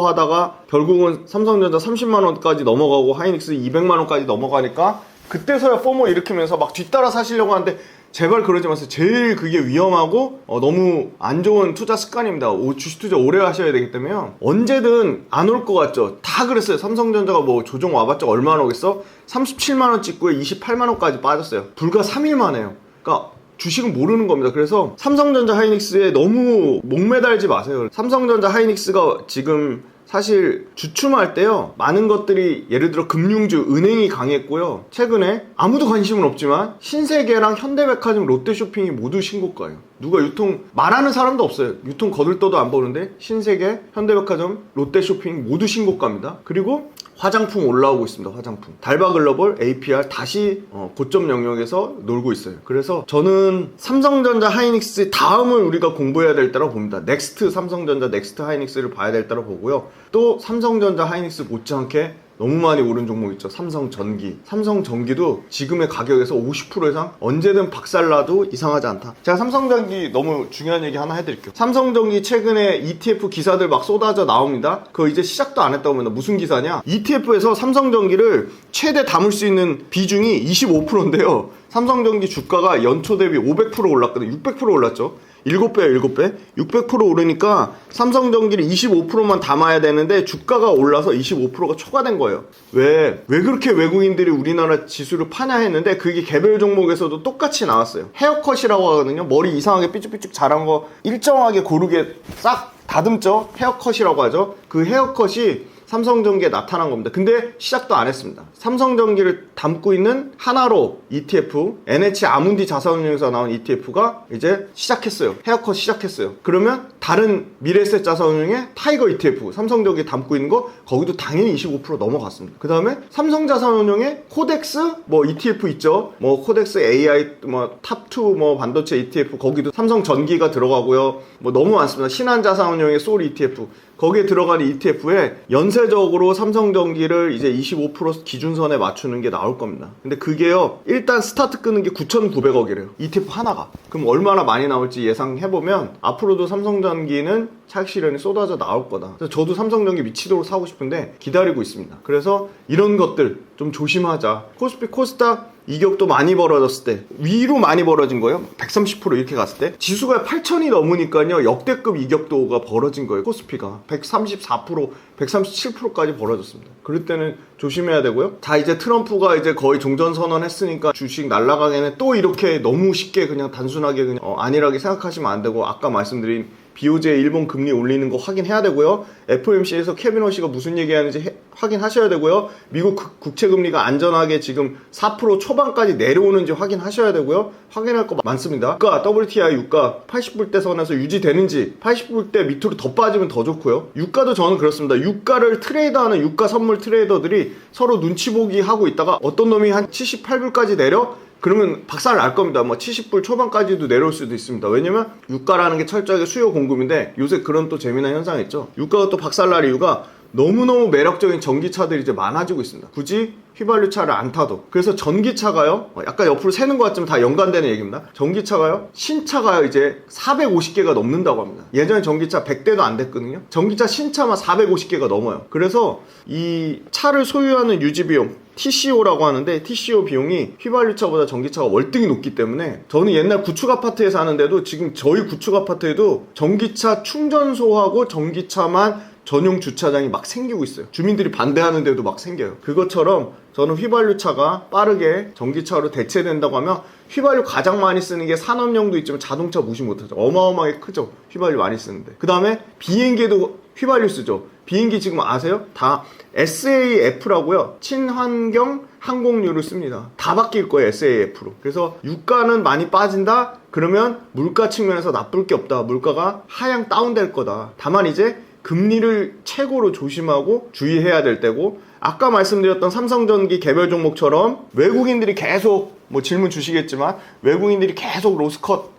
B: 하다가 결국은 삼성전자 30만원까지 넘어가고 하이닉스 200만원까지 넘어가니까 그때서야 포모 일으키면서 막 뒤따라 사시려고 하는데 제발 그러지 마세요. 제일 그게 위험하고 너무 안 좋은 투자 습관입니다. 주식 투자 오래 하셔야 되기 때문에요. 언제든 안 올 것 같죠. 다 그랬어요. 삼성전자가 뭐 조정 와봤자 얼마나 오겠어? 37만원 찍고에 28만원까지 빠졌어요. 불과 3일 만에요. 그러니까 주식은 모르는 겁니다. 그래서 삼성전자 하이닉스에 너무 목매달지 마세요. 삼성전자 하이닉스가 지금 사실 주춤할 때요 많은 것들이 예를 들어 금융주, 은행이 강했고요. 최근에 아무도 관심은 없지만 신세계랑 현대백화점, 롯데쇼핑이 모두 신고가예요. 누가 유통 말하는 사람도 없어요. 유통 거들떠도 안 보는데 신세계, 현대백화점, 롯데쇼핑 모두 신고가입니다. 그리고 화장품 올라오고 있습니다. 화장품 달바글로벌, APR 다시 고점 영역에서 놀고 있어요. 그래서 저는 삼성전자 하이닉스 다음을 우리가 공부해야 될 때라고 봅니다. 넥스트 삼성전자, 넥스트 하이닉스를 봐야 될 때라고 보고요. 또 삼성전자 하이닉스 못지않게 너무 많이 오른 종목 있죠. 삼성전기. 삼성전기도 지금의 가격에서 50% 이상 언제든 박살나도 이상하지 않다. 제가 삼성전기 너무 중요한 얘기 하나 해드릴게요. 삼성전기 최근에 ETF 기사들 막 쏟아져 나옵니다. 그거 이제 시작도 안 했다고 합니다. 무슨 기사냐? ETF에서 삼성전기를 최대 담을 수 있는 비중이 25%인데요. 삼성전기 주가가 연초 대비 500% 올랐거든요. 600% 올랐죠. 7배예요, 7배. 600% 오르니까 삼성전기를 25%만 담아야 되는데 주가가 올라서 25%가 초과된 거예요. 왜 그렇게 외국인들이 우리나라 지수를 파냐 했는데 그게 개별 종목에서도 똑같이 나왔어요. 헤어컷이라고 하거든요. 머리 이상하게 삐죽삐죽 자란 거 일정하게 고르게 싹 다듬죠. 헤어컷이라고 하죠. 그 헤어컷이 삼성전기에 나타난 겁니다. 근데 시작도 안 했습니다. 삼성전기를 담고 있는 하나로 ETF, NH 아문디 자산운용에서 나온 ETF가 이제 시작했어요. 헤어컷 시작했어요. 그러면 다른 미래에셋 자산운용의 타이거 ETF, 삼성전기 담고 있는 거 거기도 당연히 25% 넘어갔습니다. 그 다음에 삼성자산운용의 코덱스 뭐 ETF 있죠. 뭐 코덱스 AI 뭐 탑2 뭐 반도체 ETF 거기도 삼성전기가 들어가고요. 뭐 너무 많습니다. 신한자산운용의 소울 ETF 거기에 들어가는 ETF에 연쇄적으로 삼성전기를 이제 25% 기준선에 맞추는 게 나올 겁니다. 근데 그게요, 일단 스타트 끄는 게 9,900억이래요. ETF 하나가. 그럼 얼마나 많이 나올지 예상해보면 앞으로도 삼성전기는 차익 실현이 쏟아져 나올 거다. 그래서 저도 삼성전기 미치도록 사고 싶은데 기다리고 있습니다. 그래서 이런 것들 좀 조심하자. 코스피 코스닥 이격도 많이 벌어졌을 때 위로 많이 벌어진 거예요. 130% 이렇게 갔을 때 지수가 8,000이 넘으니까요 역대급 이격도가 벌어진 거예요. 코스피가 134%, 137%까지 벌어졌습니다. 그럴 때는 조심해야 되고요. 자, 이제 트럼프가 이제 거의 종전선언 했으니까 주식 날라가게는 또 이렇게 너무 쉽게 그냥 단순하게 그냥 안일하게 생각하시면 안 되고, 아까 말씀드린 BOJ 일본 금리 올리는 거 확인해야 되고요. FOMC에서 케빈 허시가 무슨 얘기하는지 확인하셔야 되고요. 미국 국채 금리가 안전하게 지금 4% 초반까지 내려오는지 확인하셔야 되고요. 확인할 거 많습니다. 유가, WTI 유가 80불대 선에서 유지되는지, 80불대 밑으로 더 빠지면 더 좋고요. 유가도 저는 그렇습니다. 유가를 트레이더하는 유가 선물 트레이더들이 서로 눈치 보기 하고 있다가 어떤 놈이 한 78불까지 내려? 그러면 박살 날 겁니다. 뭐 70불 초반까지도 내려올 수도 있습니다. 왜냐면 유가라는 게 철저하게 수요 공급인데 요새 그런 또 재미난 현상이 있죠. 유가가 또 박살 날 이유가 너무너무 매력적인 전기차들이 이제 많아지고 있습니다. 굳이 휘발유차를 안 타도. 그래서 전기차가요, 약간 옆으로 새는 것 같지만 다 연관되는 얘기입니다. 전기차가요, 신차가요 이제 450개가 넘는다고 합니다. 예전에 전기차 100대도 안 됐거든요. 전기차 신차만 450개가 넘어요. 그래서 이 차를 소유하는 유지비용, TCO라고 하는데, TCO 비용이 휘발유차보다 전기차가 월등히 높기 때문에, 저는 옛날 구축 아파트에 사는데도 지금 저희 구축 아파트에도 전기차 충전소하고 전기차만 전용 주차장이 막 생기고 있어요. 주민들이 반대하는데도 막 생겨요. 그것처럼 저는 휘발유차가 빠르게 전기차로 대체된다고 하면, 휘발유 가장 많이 쓰는 게 산업용도 있지만 자동차 무시 못하죠. 어마어마하게 크죠. 휘발유 많이 쓰는데. 그 다음에 비행기에도 휘발유 쓰죠. 비행기 지금 아세요? 다 SAF라고요. 친환경 항공유를 씁니다. 다 바뀔 거예요, SAF로. 그래서 유가는 많이 빠진다? 그러면 물가 측면에서 나쁠 게 없다. 물가가 하향 다운될 거다. 다만 이제 금리를 최고로 조심하고 주의해야 될 때고, 아까 말씀드렸던 삼성전기 개별 종목처럼 외국인들이 계속 뭐 질문 주시겠지만, 외국인들이 계속 로스컷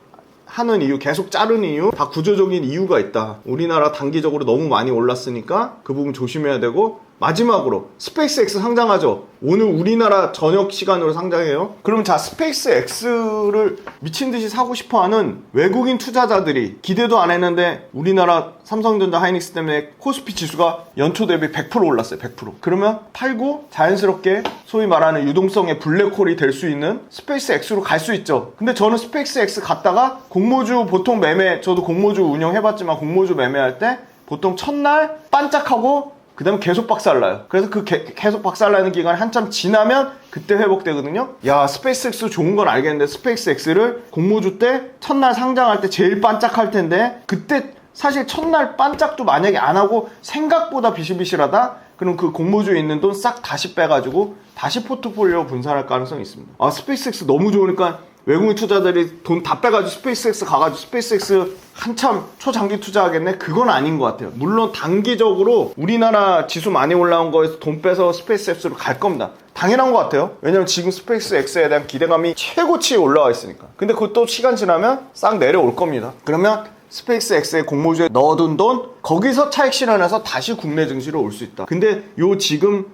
B: 하는 이유, 계속 자르는 이유, 다 구조적인 이유가 있다. 우리나라 단기적으로 너무 많이 올랐으니까 그 부분 조심해야 되고, 마지막으로 스페이스X 상장하죠. 오늘 우리나라 저녁 시간으로 상장해요. 그럼 자, 스페이스X를 미친듯이 사고 싶어하는 외국인 투자자들이 기대도 안 했는데 우리나라 삼성전자 하이닉스 때문에 코스피 지수가 연초 대비 100% 올랐어요. 100%. 그러면 팔고 자연스럽게 소위 말하는 유동성의 블랙홀이 될 수 있는 스페이스X로 갈 수 있죠. 근데 저는 스페이스X 갔다가 공모주 보통 매매, 저도 공모주 운영해봤지만 공모주 매매할 때 보통 첫날 반짝하고 그 다음에 계속 박살나요. 그래서 그 계속 박살나는 기간이 한참 지나면 그때 회복되거든요. 야, 스페이스X 좋은 건 알겠는데 스페이스X를 공모주 때 첫날 상장할 때 제일 반짝할 텐데, 그때 사실 첫날 반짝도 만약에 안 하고 생각보다 비실비실하다? 그럼 그 공모주에 있는 돈 싹 다시 빼가지고 다시 포트폴리오 분산할 가능성이 있습니다. 아, 스페이스X 너무 좋으니까 외국인 투자들이 돈 다 빼가지고 스페이스X 가가지고 스페이스X 한참 초장기 투자하겠네? 그건 아닌 것 같아요. 물론 단기적으로 우리나라 지수 많이 올라온 거에서 돈 빼서 스페이스X로 갈 겁니다. 당연한 것 같아요. 왜냐면 지금 스페이스X에 대한 기대감이 최고치에 올라와 있으니까. 근데 그것도 시간 지나면 싹 내려올 겁니다. 그러면 스페이스X의 공모주에 넣어둔 돈, 거기서 차익 실현해서 다시 국내 증시로 올 수 있다. 근데 요 지금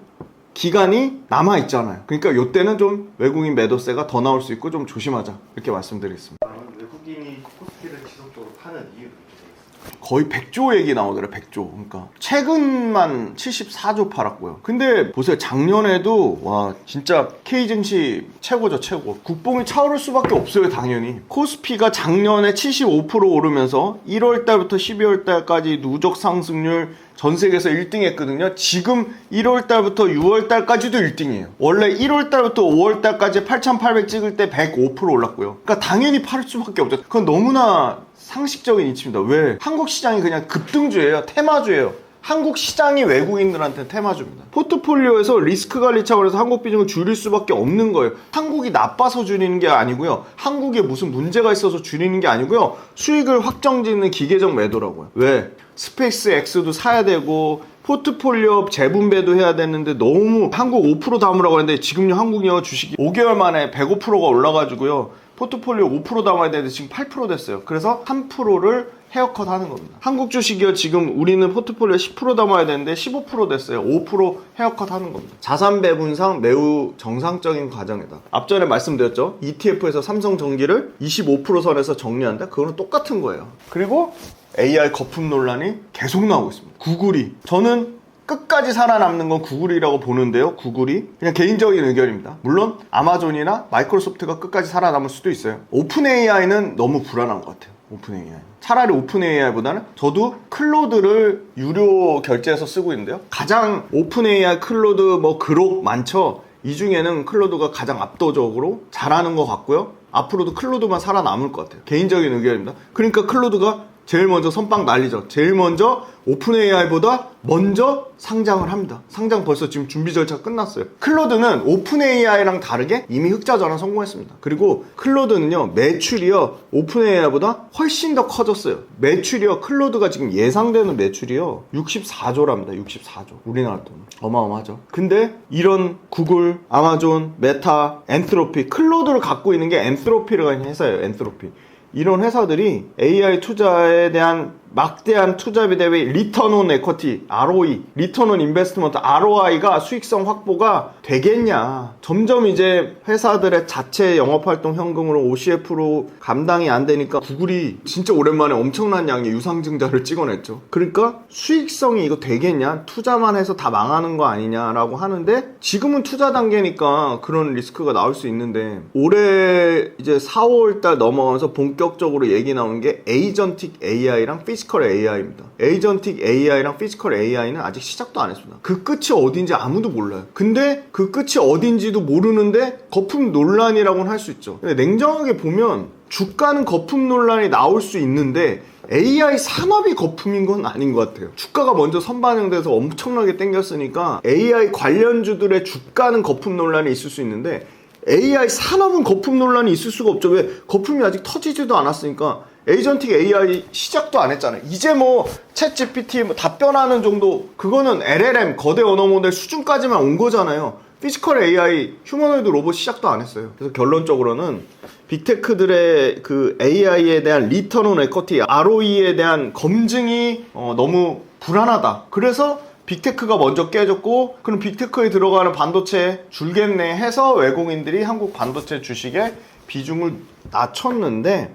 B: 기간이 남아있잖아요. 그러니까 요때는 좀 외국인 매도세가 더 나올 수 있고 좀 조심하자, 이렇게 말씀드리겠습니다.
A: 외국인이 코스피를 지속적으로 파는 이유도 있겠어요.
B: 거의 100조 얘기 나오더래. 100조. 그러니까 최근만 74조 팔았고요. 근데 보세요, 작년에도 와 진짜 K증시 최고죠. 최고. 국뽕이 차오를 수밖에 없어요. 당연히. 코스피가 작년에 75% 오르면서 1월달부터 12월달까지 누적 상승률 전 세계에서 1등 했거든요. 지금 1월달부터 6월달까지도 1등이에요. 원래 1월달부터 5월달까지 8,800 찍을 때 105% 올랐고요. 그러니까 당연히 팔 수밖에 없죠. 그건 너무나 상식적인 이치입니다. 왜? 한국 시장이 그냥 급등주예요. 테마주예요. 한국 시장이 외국인들한테 테마주입니다. 포트폴리오에서 리스크 관리 차원에서 한국 비중을 줄일 수밖에 없는 거예요. 한국이 나빠서 줄이는 게 아니고요. 한국에 무슨 문제가 있어서 줄이는 게 아니고요. 수익을 확정짓는 기계적 매도라고요. 왜? 스페이스 X도 사야 되고 포트폴리오 재분배도 해야 되는데 너무 한국 5% 담으라고 했는데 지금요 한국요 주식이 5개월 만에 105%가 올라가지고요. 포트폴리오 5% 담아야 되는데 지금 8% 됐어요. 그래서 3%를 헤어컷 하는 겁니다. 한국 주식이요 지금 우리는 포트폴리오 10% 담아야 되는데 15% 됐어요. 5% 헤어컷 하는 겁니다. 자산 배분상 매우 정상적인 과정이다. 앞전에 말씀드렸죠. ETF에서 삼성전기를 25% 선에서 정리한다. 그거는 똑같은 거예요. 그리고 AI 거품 논란이 계속 나오고 있습니다. 구글이 저는 끝까지 살아남는 건 구글이라고 보는데요. 구글이 그냥 개인적인 의견입니다. 물론 아마존이나 마이크로소프트가 끝까지 살아남을 수도 있어요. 오픈 AI는 너무 불안한 것 같아요. 오픈 AI 차라리 오픈 AI보다는 저도 클로드를 유료 결제해서 쓰고 있는데요. 가장 오픈 AI 클로드 뭐 그록 많죠. 이 중에는 클로드가 가장 압도적으로 잘하는 것 같고요. 앞으로도 클로드만 살아남을 것 같아요. 개인적인 의견입니다. 그러니까 클로드가 제일 먼저 선빵 날리죠. 제일 먼저 오픈 AI보다 먼저 상장을 합니다. 상장 벌써 지금 준비 절차 끝났어요. 클로드는 오픈 AI랑 다르게 이미 흑자 전환 성공했습니다. 그리고 클로드는요 매출이요 오픈 AI보다 훨씬 더 커졌어요. 매출이요 클로드가 지금 예상되는 매출이요 64조랍니다. 64조 우리나라 돈 어마어마하죠. 근데 이런 구글, 아마존, 메타, 엔트로피 클로드를 갖고 있는 게 엔트로피라는 회사예요. 엔트로피 이런 회사들이 AI 투자에 대한 막대한 투자비 대비 리턴 온 에쿼티, ROE, 리턴 온 인베스트먼트, ROI가 수익성 확보가 되겠냐. 점점 이제 회사들의 자체 영업활동 현금으로 OCF로 감당이 안 되니까 구글이 진짜 오랜만에 엄청난 양의 유상증자를 찍어냈죠. 그러니까 수익성이 이거 되겠냐? 투자만 해서 다 망하는 거 아니냐라고 하는데 지금은 투자 단계니까 그런 리스크가 나올 수 있는데 올해 이제 4, 5월달 넘어가면서 본격적으로 얘기 나오는 게 에이전틱 AI랑 피지컬 AI입니다. 에이전틱 AI랑 피지컬 AI는 아직 시작도 안 했습니다. 그 끝이 어딘지 아무도 몰라요. 근데 그 끝이 어딘지도 모르는데 거품 논란이라고는 할 수 있죠. 근데 냉정하게 보면 주가는 거품 논란이 나올 수 있는데 AI 산업이 거품인 건 아닌 것 같아요. 주가가 먼저 선반영돼서 엄청나게 땡겼으니까 AI 관련주들의 주가는 거품 논란이 있을 수 있는데 AI 산업은 거품 논란이 있을 수가 없죠. 왜? 거품이 아직 터지지도 않았으니까. 에이전틱 AI 시작도 안 했잖아요. 이제 뭐 챗GPT 뭐 답변하는 정도 그거는 LLM 거대 언어 모델 수준까지만 온 거잖아요. 피지컬 AI 휴머노이드 로봇 시작도 안 했어요. 그래서 결론적으로는 빅테크들의 그 AI에 대한 리턴 온 에쿼티, ROE에 대한 검증이 너무 불안하다. 그래서 빅테크가 먼저 깨졌고 그럼 빅테크에 들어가는 반도체 줄겠네 해서 외국인들이 한국 반도체 주식에 비중을 낮췄는데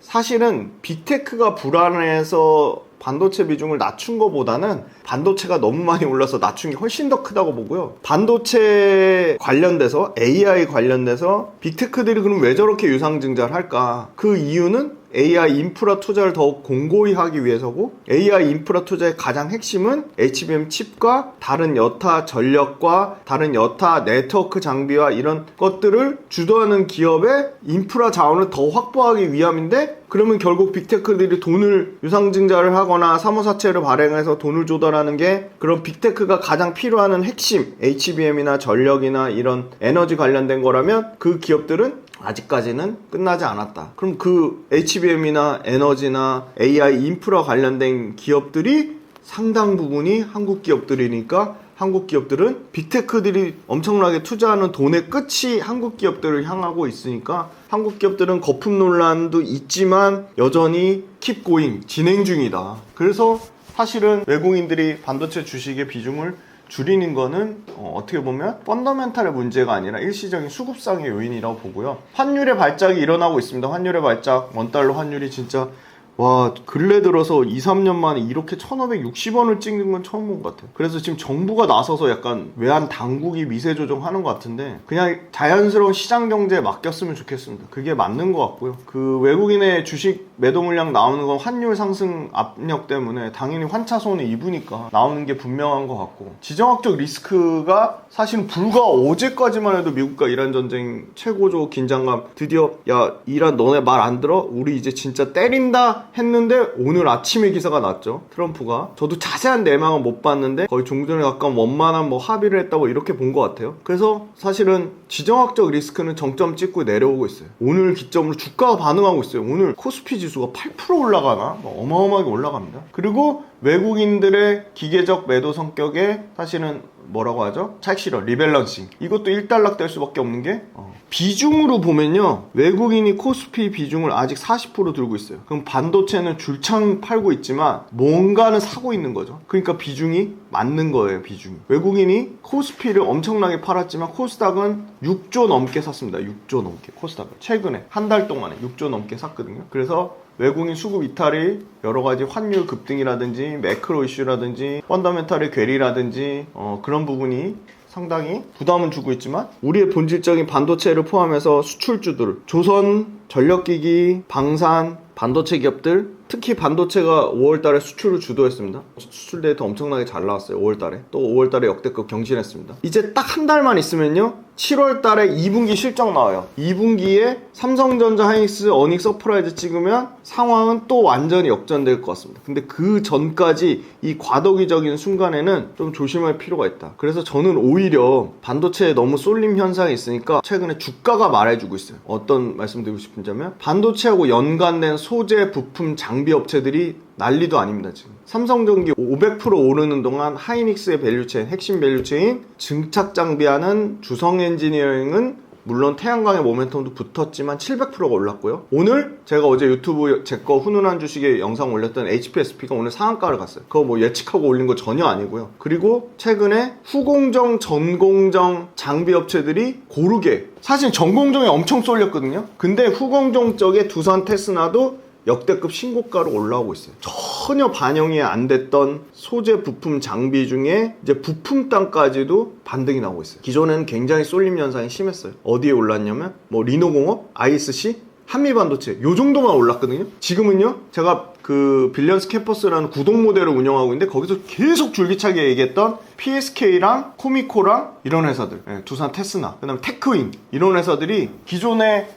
B: 사실은 빅테크가 불안해서 반도체 비중을 낮춘 것보다는 반도체가 너무 많이 올라서 낮춘 게 훨씬 더 크다고 보고요. 반도체 관련돼서 AI 관련돼서 빅테크들이 그럼 왜 저렇게 유상증자를 할까? 그 이유는 AI 인프라 투자를 더욱 공고히 하기 위해서고 AI 인프라 투자의 가장 핵심은 HBM 칩과 다른 여타 전력과 다른 여타 네트워크 장비와 이런 것들을 주도하는 기업의 인프라 자원을 더 확보하기 위함인데 그러면 결국 빅테크들이 돈을 유상증자를 하거나 사모사채를 발행해서 돈을 조달하는 게 그런 빅테크가 가장 필요한 핵심 HBM이나 전력이나 이런 에너지 관련된 거라면 그 기업들은 아직까지는 끝나지 않았다. 그럼 그 HBM이나 에너지나 AI 인프라 관련된 기업들이 상당 부분이 한국 기업들이니까 한국 기업들은 빅테크들이 엄청나게 투자하는 돈의 끝이 한국 기업들을 향하고 있으니까 한국 기업들은 거품 논란도 있지만 여전히 keep going, 진행 중이다. 그래서 사실은 외국인들이 반도체 주식의 비중을 줄이는 거는 어떻게 보면 펀더멘탈의 문제가 아니라 일시적인 수급상의 요인이라고 보고요. 환율의 발작이 일어나고 있습니다. 환율의 발작, 원달러 환율이 진짜 와 근래 들어서 2, 3년 만에 이렇게 1560원을 찍는 건 처음 본 것 같아요. 그래서 지금 정부가 나서서 약간 외환 당국이 미세 조정하는 것 같은데 그냥 자연스러운 시장 경제에 맡겼으면 좋겠습니다. 그게 맞는 것 같고요. 그 외국인의 주식 매도 물량 나오는 건 환율 상승 압력 때문에 당연히 환차손을 입으니까 나오는 게 분명한 것 같고 지정학적 리스크가 사실 불과 어제까지만 해도 미국과 이란 전쟁 최고조 긴장감 드디어 야 이란 너네 말 안 들어? 우리 이제 진짜 때린다 했는데 오늘 아침에 기사가 났죠. 트럼프가. 저도 자세한 내막은 못 봤는데 거의 종전에 가까운 원만한 뭐 합의를 했다고 이렇게 본 것 같아요. 그래서 사실은 지정학적 리스크는 정점 찍고 내려오고 있어요. 오늘 기점으로 주가가 반응하고 있어요. 오늘 코스피 지수가 8% 올라가나? 뭐 어마어마하게 올라갑니다. 그리고 외국인들의 기계적 매도 성격에 사실은 뭐라고 하죠? 차익 실현, 리밸런싱. 이것도 일단락될 수밖에 없는 게 비중으로 보면요. 외국인이 코스피 비중을 아직 40% 들고 있어요. 그럼 반도체는 줄창 팔고 있지만 뭔가는 사고 있는 거죠. 그러니까 비중이 맞는 거예요. 비중이. 외국인이 코스피를 엄청나게 팔았지만 코스닥은 6조 넘게 샀습니다. 6조 넘게 코스닥을. 최근에 한 달 동안에 6조 넘게 샀거든요. 그래서 외국인 수급 이탈이 여러 가지 환율 급등이라든지 매크로 이슈라든지 펀더멘탈의 괴리라든지 그런 부분이 상당히 부담은 주고 있지만 우리의 본질적인 반도체를 포함해서 수출주들, 조선, 전력기기, 방산, 반도체 기업들, 특히 반도체가 5월달에 수출을 주도했습니다. 수출 데이터 엄청나게 잘 나왔어요. 5월달에. 또 5월달에 역대급 경신했습니다. 이제 딱 한 달만 있으면요. 7월달에 2분기 실적 나와요. 2분기에 삼성전자, 하이닉스, 어닝 서프라이즈 찍으면 상황은 또 완전히 역전될 것 같습니다. 근데 그 전까지 이 과도기적인 순간에는 좀 조심할 필요가 있다. 그래서 저는 오히려 반도체에 너무 쏠림 현상이 있으니까 최근에 주가가 말해주고 있어요. 어떤 말씀드리고 싶은지면 반도체하고 연관된 소재, 부품, 장비 업체들이 난리도 아닙니다. 지금 삼성전기 500% 오르는 동안 하이닉스의 밸류체인, 핵심 밸류체인 증착 장비하는 주성 엔지니어링은 물론 태양광의 모멘텀도 붙었지만 700%가 올랐고요. 오늘 제가 어제 유튜브 제 거 훈훈한 주식에 영상 올렸던 HPSP가 오늘 상한가를 갔어요. 그거 뭐 예측하고 올린 거 전혀 아니고요. 그리고 최근에 후공정, 전공정 장비 업체들이 고르게, 사실 전공정에 엄청 쏠렸거든요. 근데 후공정 쪽에 두산 테스나도 역대급 신고가로 올라오고 있어요. 전혀 반영이 안 됐던 소재, 부품, 장비 중에 이제 부품 땅까지도 반등이 나오고 있어요. 기존에는 굉장히 쏠림 현상이 심했어요. 어디에 올랐냐면 뭐 리노공업, ISC, 한미반도체 요 정도만 올랐거든요. 지금은요. 제가 그 빌리언스 캠퍼스라는 구독 모델을 운영하고 있는데 거기서 계속 줄기차게 얘기했던 PSK랑 코미코랑 이런 회사들, 두산 테스나, 그다음에 테크윈 이런 회사들이 기존에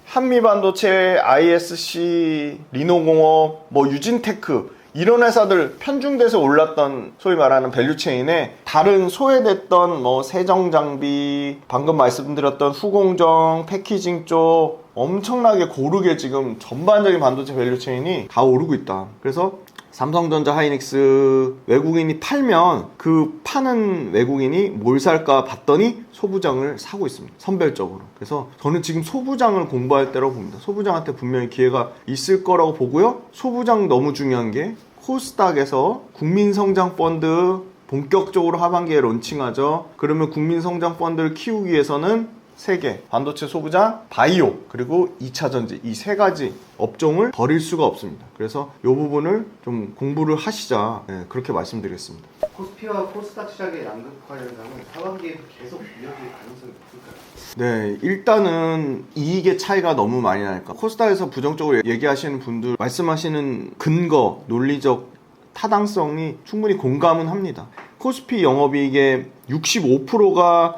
B: 한미반도체, ISC, 리노공업, 뭐 유진테크 이런 회사들 편중돼서 올랐던 소위 말하는 밸류체인에 다른 소외됐던 뭐 세정장비, 방금 말씀드렸던 후공정, 패키징 쪽 엄청나게 고르게 지금 전반적인 반도체 밸류체인이 다 오르고 있다. 그래서 삼성전자, 하이닉스 외국인이 팔면 그 파는 외국인이 뭘 살까 봤더니 소부장을 사고 있습니다. 선별적으로. 그래서 저는 지금 소부장을 공부할 때라고 봅니다. 소부장한테 분명히 기회가 있을 거라고 보고요. 소부장 너무 중요한 게 코스닥에서 국민성장펀드 본격적으로 하반기에 론칭하죠. 그러면 국민성장펀드를 키우기 위해서는 3개, 반도체 소부장, 바이오, 그리고 2차전지 이 3가지 업종을 버릴 수가 없습니다. 그래서 이 부분을 좀 공부를 하시자, 그렇게 말씀드리겠습니다.
A: 코스피와 코스닥 시장의 양극화 현상은 하반기에도 계속 이어질 가능성이 높을까요?
B: 네, 일단은 이익의 차이가 너무 많이 나니까 코스닥에서 부정적으로 얘기하시는 분들 말씀하시는 근거, 논리적 타당성이 충분히 공감은 합니다. 코스피 영업이익의 65%가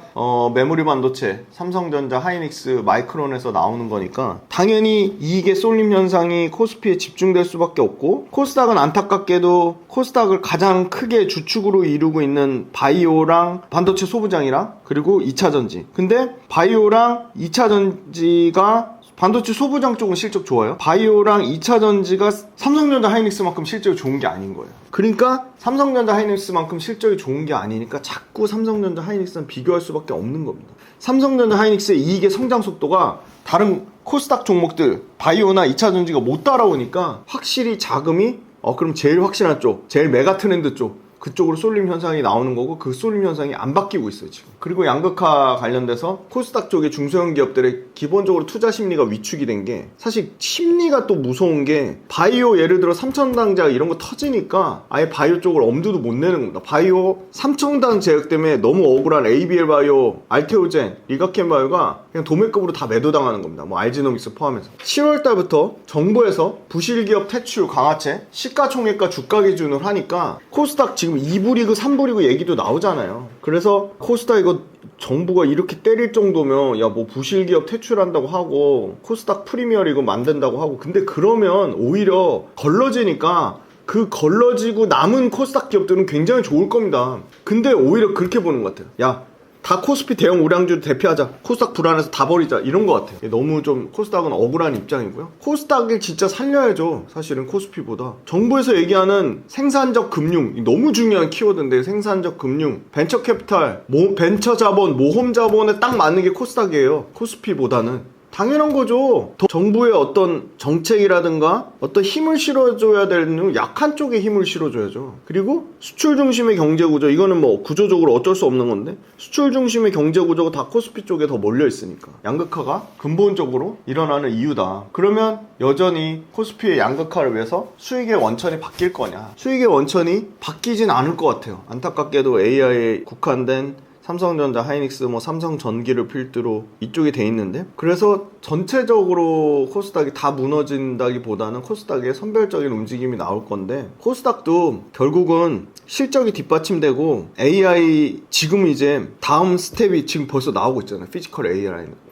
B: 메모리 반도체, 삼성전자, 하이닉스, 마이크론에서 나오는 거니까 당연히 이익의 쏠림 현상이 코스피에 집중될 수밖에 없고, 코스닥은 안타깝게도 코스닥을 가장 크게 주축으로 이루고 있는 바이오랑 반도체 소부장이랑 그리고 2차전지. 근데 바이오랑 2차전지가 반도체 소부장 쪽은 실적 좋아요. 바이오랑 2차전지가 삼성전자, 하이닉스만큼 실적이 좋은 게 아닌 거예요. 그러니까 삼성전자, 하이닉스만큼 실적이 좋은 게 아니니까 자꾸 삼성전자, 하이닉스는 비교할 수밖에 없는 겁니다. 삼성전자, 하이닉스의 이익의 성장 속도가 다른 코스닥 종목들 바이오나 2차전지가 못 따라오니까 확실히 자금이 그럼 제일 확실한 쪽, 제일 메가 트렌드 쪽 그쪽으로 쏠림 현상이 나오는 거고, 그 쏠림 현상이 안 바뀌고 있어요 지금. 그리고 양극화 관련돼서 코스닥 쪽의 중소형 기업들의 기본적으로 투자 심리가 위축이 된 게, 사실 심리가 또 무서운 게, 바이오 예를 들어 3천당자 이런 거 터지니까 아예 바이오 쪽을 엄두도 못 내는 겁니다. 바이오 3천당 제약 때문에 너무 억울한 ABL 바이오, 알테오젠, 리가켄 바이오가 그냥 도매급으로 다 매도당하는 겁니다. 뭐 알지노믹스 포함해서. 7월 달부터 정부에서 부실기업 퇴출 강화책, 시가총액과 주가 기준을 하니까 코스닥 지금 지금 2부 리그, 3부 리그 얘기도 나오잖아요. 그래서 코스닥 이거 정부가 이렇게 때릴 정도면 야 뭐 부실기업 퇴출한다고 하고 코스닥 프리미어리그 만든다고 하고 근데 그러면 오히려 걸러지니까 그 걸러지고 남은 코스닥 기업들은 굉장히 좋을 겁니다. 근데 오히려 그렇게 보는 것 같아요. 야 다 코스피 대형 우량주 대피하자. 코스닥 불안해서 다 버리자. 이런 것 같아요. 너무 좀 코스닥은 억울한 입장이고요. 코스닥을 진짜 살려야죠. 사실은 코스피보다. 정부에서 얘기하는 생산적 금융, 너무 중요한 키워드인데 생산적 금융, 벤처 캐피탈, 벤처 자본, 모험 자본에 딱 맞는 게 코스닥이에요. 코스피보다는. 당연한 거죠. 더 정부의 어떤 정책이라든가 어떤 힘을 실어줘야 되는 약한 쪽에 힘을 실어줘야죠. 그리고 수출 중심의 경제 구조, 이거는 뭐 구조적으로 어쩔 수 없는 건데 수출 중심의 경제 구조가 다 코스피 쪽에 더 몰려 있으니까 양극화가 근본적으로 일어나는 이유다. 그러면 여전히 코스피의 양극화를 위해서 수익의 원천이 바뀔 거냐? 수익의 원천이 바뀌진 않을 것 같아요. 안타깝게도 AI에 국한된 삼성전자, 하이닉스, 뭐 삼성전기를 필두로 이쪽이 돼 있는데 그래서 전체적으로 코스닥이 다 무너진다기보다는 코스닥의 선별적인 움직임이 나올 건데 코스닥도 결국은 실적이 뒷받침되고 AI 지금 이제 다음 스텝이 지금 벌써 나오고 있잖아요.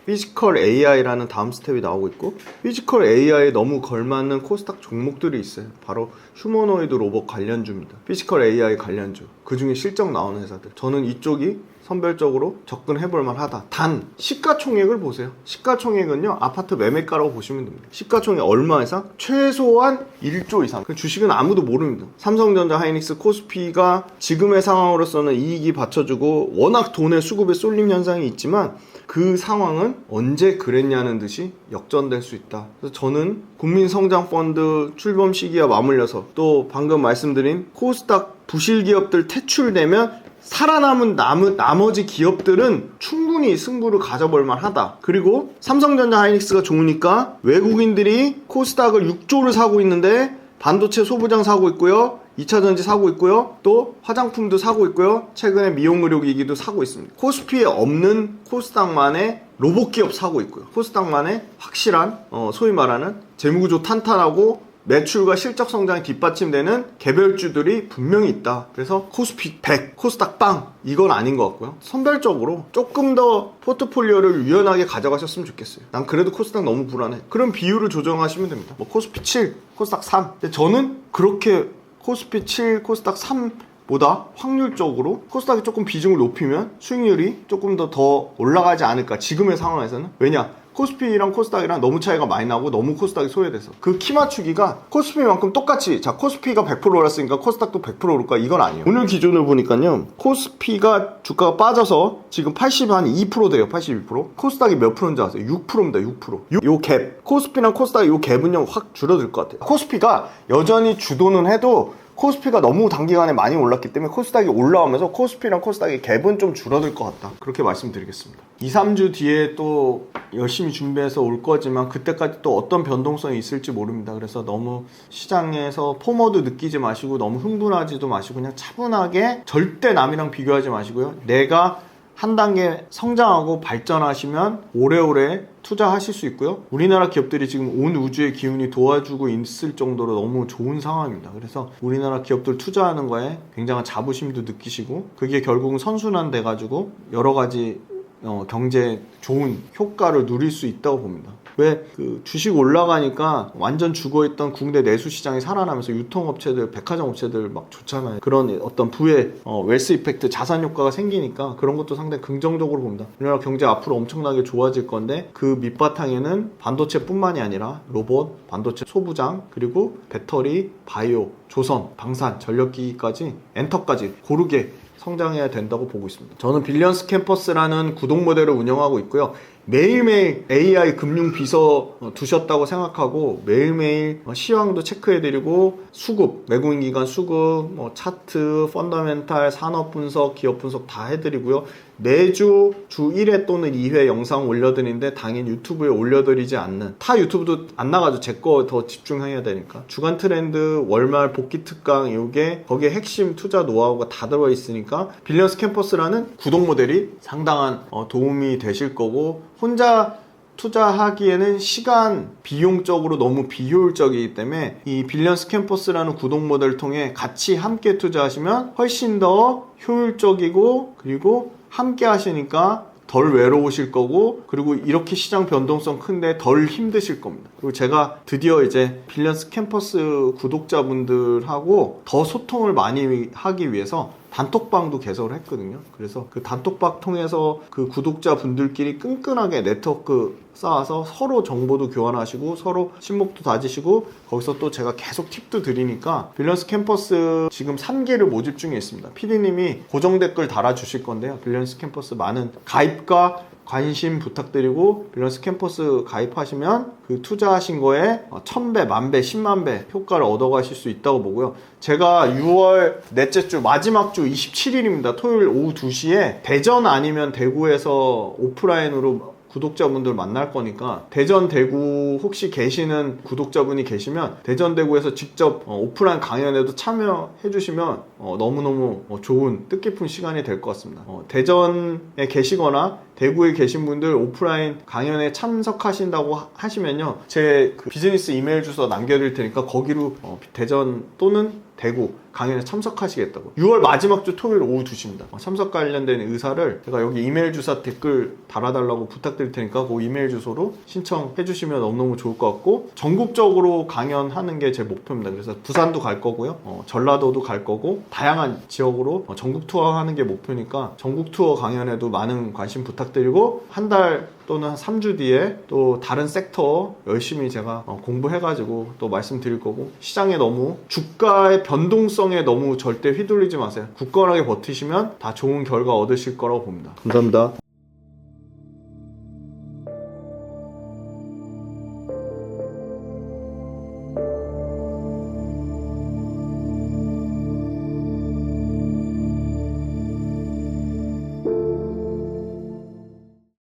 B: 피지컬 AI라는 다음 스텝이 나오고 있고 피지컬 AI에 너무 걸맞는 코스닥 종목들이 있어요. 바로 휴머노이드 로봇 관련주입니다. 피지컬 AI 관련주. 그 중에 실적 나오는 회사들. 저는 이쪽이 선별적으로 접근해볼 만하다. 단 시가총액을 보세요. 시가총액은요 아파트 매매가라고 보시면 됩니다. 시가총액 얼마 이상? 최소한 1조 이상. 그 주식은 아무도 모릅니다. 삼성전자, 하이닉스, 코스피가 지금의 상황으로서는 이익이 받쳐주고 워낙 돈의 수급의 쏠림 현상이 있지만 그 상황은 언제 그랬냐는 듯이 역전될 수 있다. 그래서 저는 국민성장펀드 출범 시기와 맞물려서 또 방금 말씀드린 코스닥 부실기업들 퇴출되면 살아남은 나머지 기업들은 충분히 승부를 가져볼 만하다. 그리고 삼성전자, 하이닉스가 좋으니까 외국인들이 코스닥을 6조를 사고 있는데 반도체 소부장 사고 있고요. 2차전지 사고 있고요. 또 화장품도 사고 있고요. 최근에 미용의료기기도 사고 있습니다. 코스피에 없는 코스닥만의 로봇기업 사고 있고요. 코스닥만의 확실한 소위 말하는 재무구조 탄탄하고 매출과 실적 성장이 뒷받침되는 개별주들이 분명히 있다. 그래서 코스피 100, 코스닥 빵 이건 아닌 것 같고요. 선별적으로 조금 더 포트폴리오를 유연하게 가져가셨으면 좋겠어요. 난 그래도 코스닥 너무 불안해. 그럼 비율을 조정하시면 됩니다. 뭐 코스피 7, 코스닥 3. 근데 저는 그렇게 코스피 7, 코스닥 3보다 확률적으로 코스닥이 조금 비중을 높이면 수익률이 조금 더 올라가지 않을까. 지금의 상황에서는. 왜냐? 코스피랑 코스닥이랑 너무 차이가 많이 나고 너무 코스닥이 소외돼서 그 키 맞추기가 코스피만큼 똑같이 자 코스피가 100% 올랐으니까 코스닥도 100% 오를까 이건 아니에요. 오늘 기준을 보니까요 코스피가 주가가 빠져서 지금 82% 돼요. 82%. 코스닥이 몇 프로인지 아세요? 6%입니다. 6%. 요 갭 코스피랑 코스닥 요 갭은요 확 줄어들 것 같아요. 코스피가 여전히 주도는 해도 코스피가 너무 단기간에 많이 올랐기 때문에 코스닥이 올라오면서 코스피랑 코스닥의 갭은 좀 줄어들 것 같다. 그렇게 말씀드리겠습니다. 2, 3주 뒤에 또 열심히 준비해서 올 거지만 그때까지 또 어떤 변동성이 있을지 모릅니다. 그래서 너무 시장에서 포모도 느끼지 마시고 너무 흥분하지도 마시고 그냥 차분하게 절대 남이랑 비교하지 마시고요. 내가 한 단계 성장하고 발전하시면 오래오래 투자하실 수 있고요. 우리나라 기업들이 지금 온 우주의 기운이 도와주고 있을 정도로 너무 좋은 상황입니다. 그래서 우리나라 기업들 투자하는 거에 굉장한 자부심도 느끼시고 그게 결국은 선순환 돼가지고 여러 가지 경제에 좋은 효과를 누릴 수 있다고 봅니다. 왜 그 주식 올라가니까 완전 죽어있던 국내 내수 시장이 살아나면서 유통업체들, 백화점 업체들 막 좋잖아요. 그런 어떤 부의 웰스 이펙트, 자산 효과가 생기니까 그런 것도 상당히 긍정적으로 봅니다. 우리나라 경제 앞으로 엄청나게 좋아질 건데 그 밑바탕에는 반도체뿐만이 아니라 로봇, 반도체 소부장, 그리고 배터리, 바이오, 조선, 방산, 전력기기까지 엔터까지 고르게 성장해야 된다고 보고 있습니다. 저는 빌리언스 캠퍼스라는 구독 모델을 운영하고 있고요. 매일매일 AI 금융 비서 두셨다고 생각하고 매일매일 시황도 체크해드리고 수급, 외국인 기관 수급, 차트, 펀더멘탈, 산업 분석, 기업 분석 다 해드리고요. 매주 주 1회 또는 2회 영상 올려드리는데 당연히 유튜브에 올려드리지 않는 타 유튜브도 안 나가죠. 제 거 더 집중해야 되니까. 주간 트렌드, 월말 복귀 특강 요게 거기에 핵심 투자 노하우가 다 들어있으니까 빌리언스 캠퍼스라는 구독 모델이 상당한 도움이 되실 거고 혼자 투자하기에는 시간 비용적으로 너무 비효율적이기 때문에 이 빌리언스 캠퍼스라는 구독 모델을 통해 같이 함께 투자하시면 훨씬 더 효율적이고 그리고 함께 하시니까 덜 외로우실 거고 그리고 이렇게 시장 변동성 큰데 덜 힘드실 겁니다. 그리고 제가 드디어 이제 빌리언스 캠퍼스 구독자분들하고 더 소통을 많이 하기 위해서 단톡방도 개설을 했거든요. 그래서 그 단톡방 통해서 그 구독자분들끼리 끈끈하게 네트워크 쌓아서 서로 정보도 교환하시고 서로 친목도 다지시고 거기서 또 제가 계속 팁도 드리니까 빌리언스 캠퍼스 지금 3기를 모집 중에 있습니다. PD님이 고정 댓글 달아주실 건데요. 빌리언스 캠퍼스 많은 가입과 관심 부탁드리고 빌리언스 캠퍼스 가입하시면 그 투자하신 거에 1000배, 10,000배, 100,000배 효과를 얻어가실 수 있다고 보고요. 제가 6월 넷째 주 마지막 주 27일입니다. 토요일 오후 2시에 대전 아니면 대구에서 오프라인으로 구독자분들 만날 거니까 대전, 대구 혹시 계시는 구독자분이 계시면 대전, 대구에서 직접 오프라인 강연에도 참여해 주시면 너무너무 좋은 뜻깊은 시간이 될 것 같습니다. 대전에 계시거나 대구에 계신 분들 오프라인 강연에 참석하신다고 하시면요. 제 그 비즈니스 이메일 주소 남겨드릴 테니까 거기로 대전 또는 대구 강연에 참석하시겠다고. 6월 마지막 주 토요일 오후 2시입니다. 참석 관련된 의사를 제가 여기 이메일 주소 댓글 달아달라고 부탁드릴 테니까 그 이메일 주소로 신청해 주시면 너무너무 좋을 것 같고 전국적으로 강연하는 게 제 목표입니다. 그래서 부산도 갈 거고요. 전라도도 갈 거고 다양한 지역으로 전국 투어 하는 게 목표니까 전국 투어 강연에도 많은 관심 부탁드리고 한 달 또는 한 3주 뒤에 또 다른 섹터 열심히 제가 공부해가지고 또 말씀드릴 거고 시장에 너무 주가의 변동성에 너무 절대 휘둘리지 마세요. 굳건하게 버티시면 다 좋은 결과 얻으실 거라고 봅니다. 감사합니다.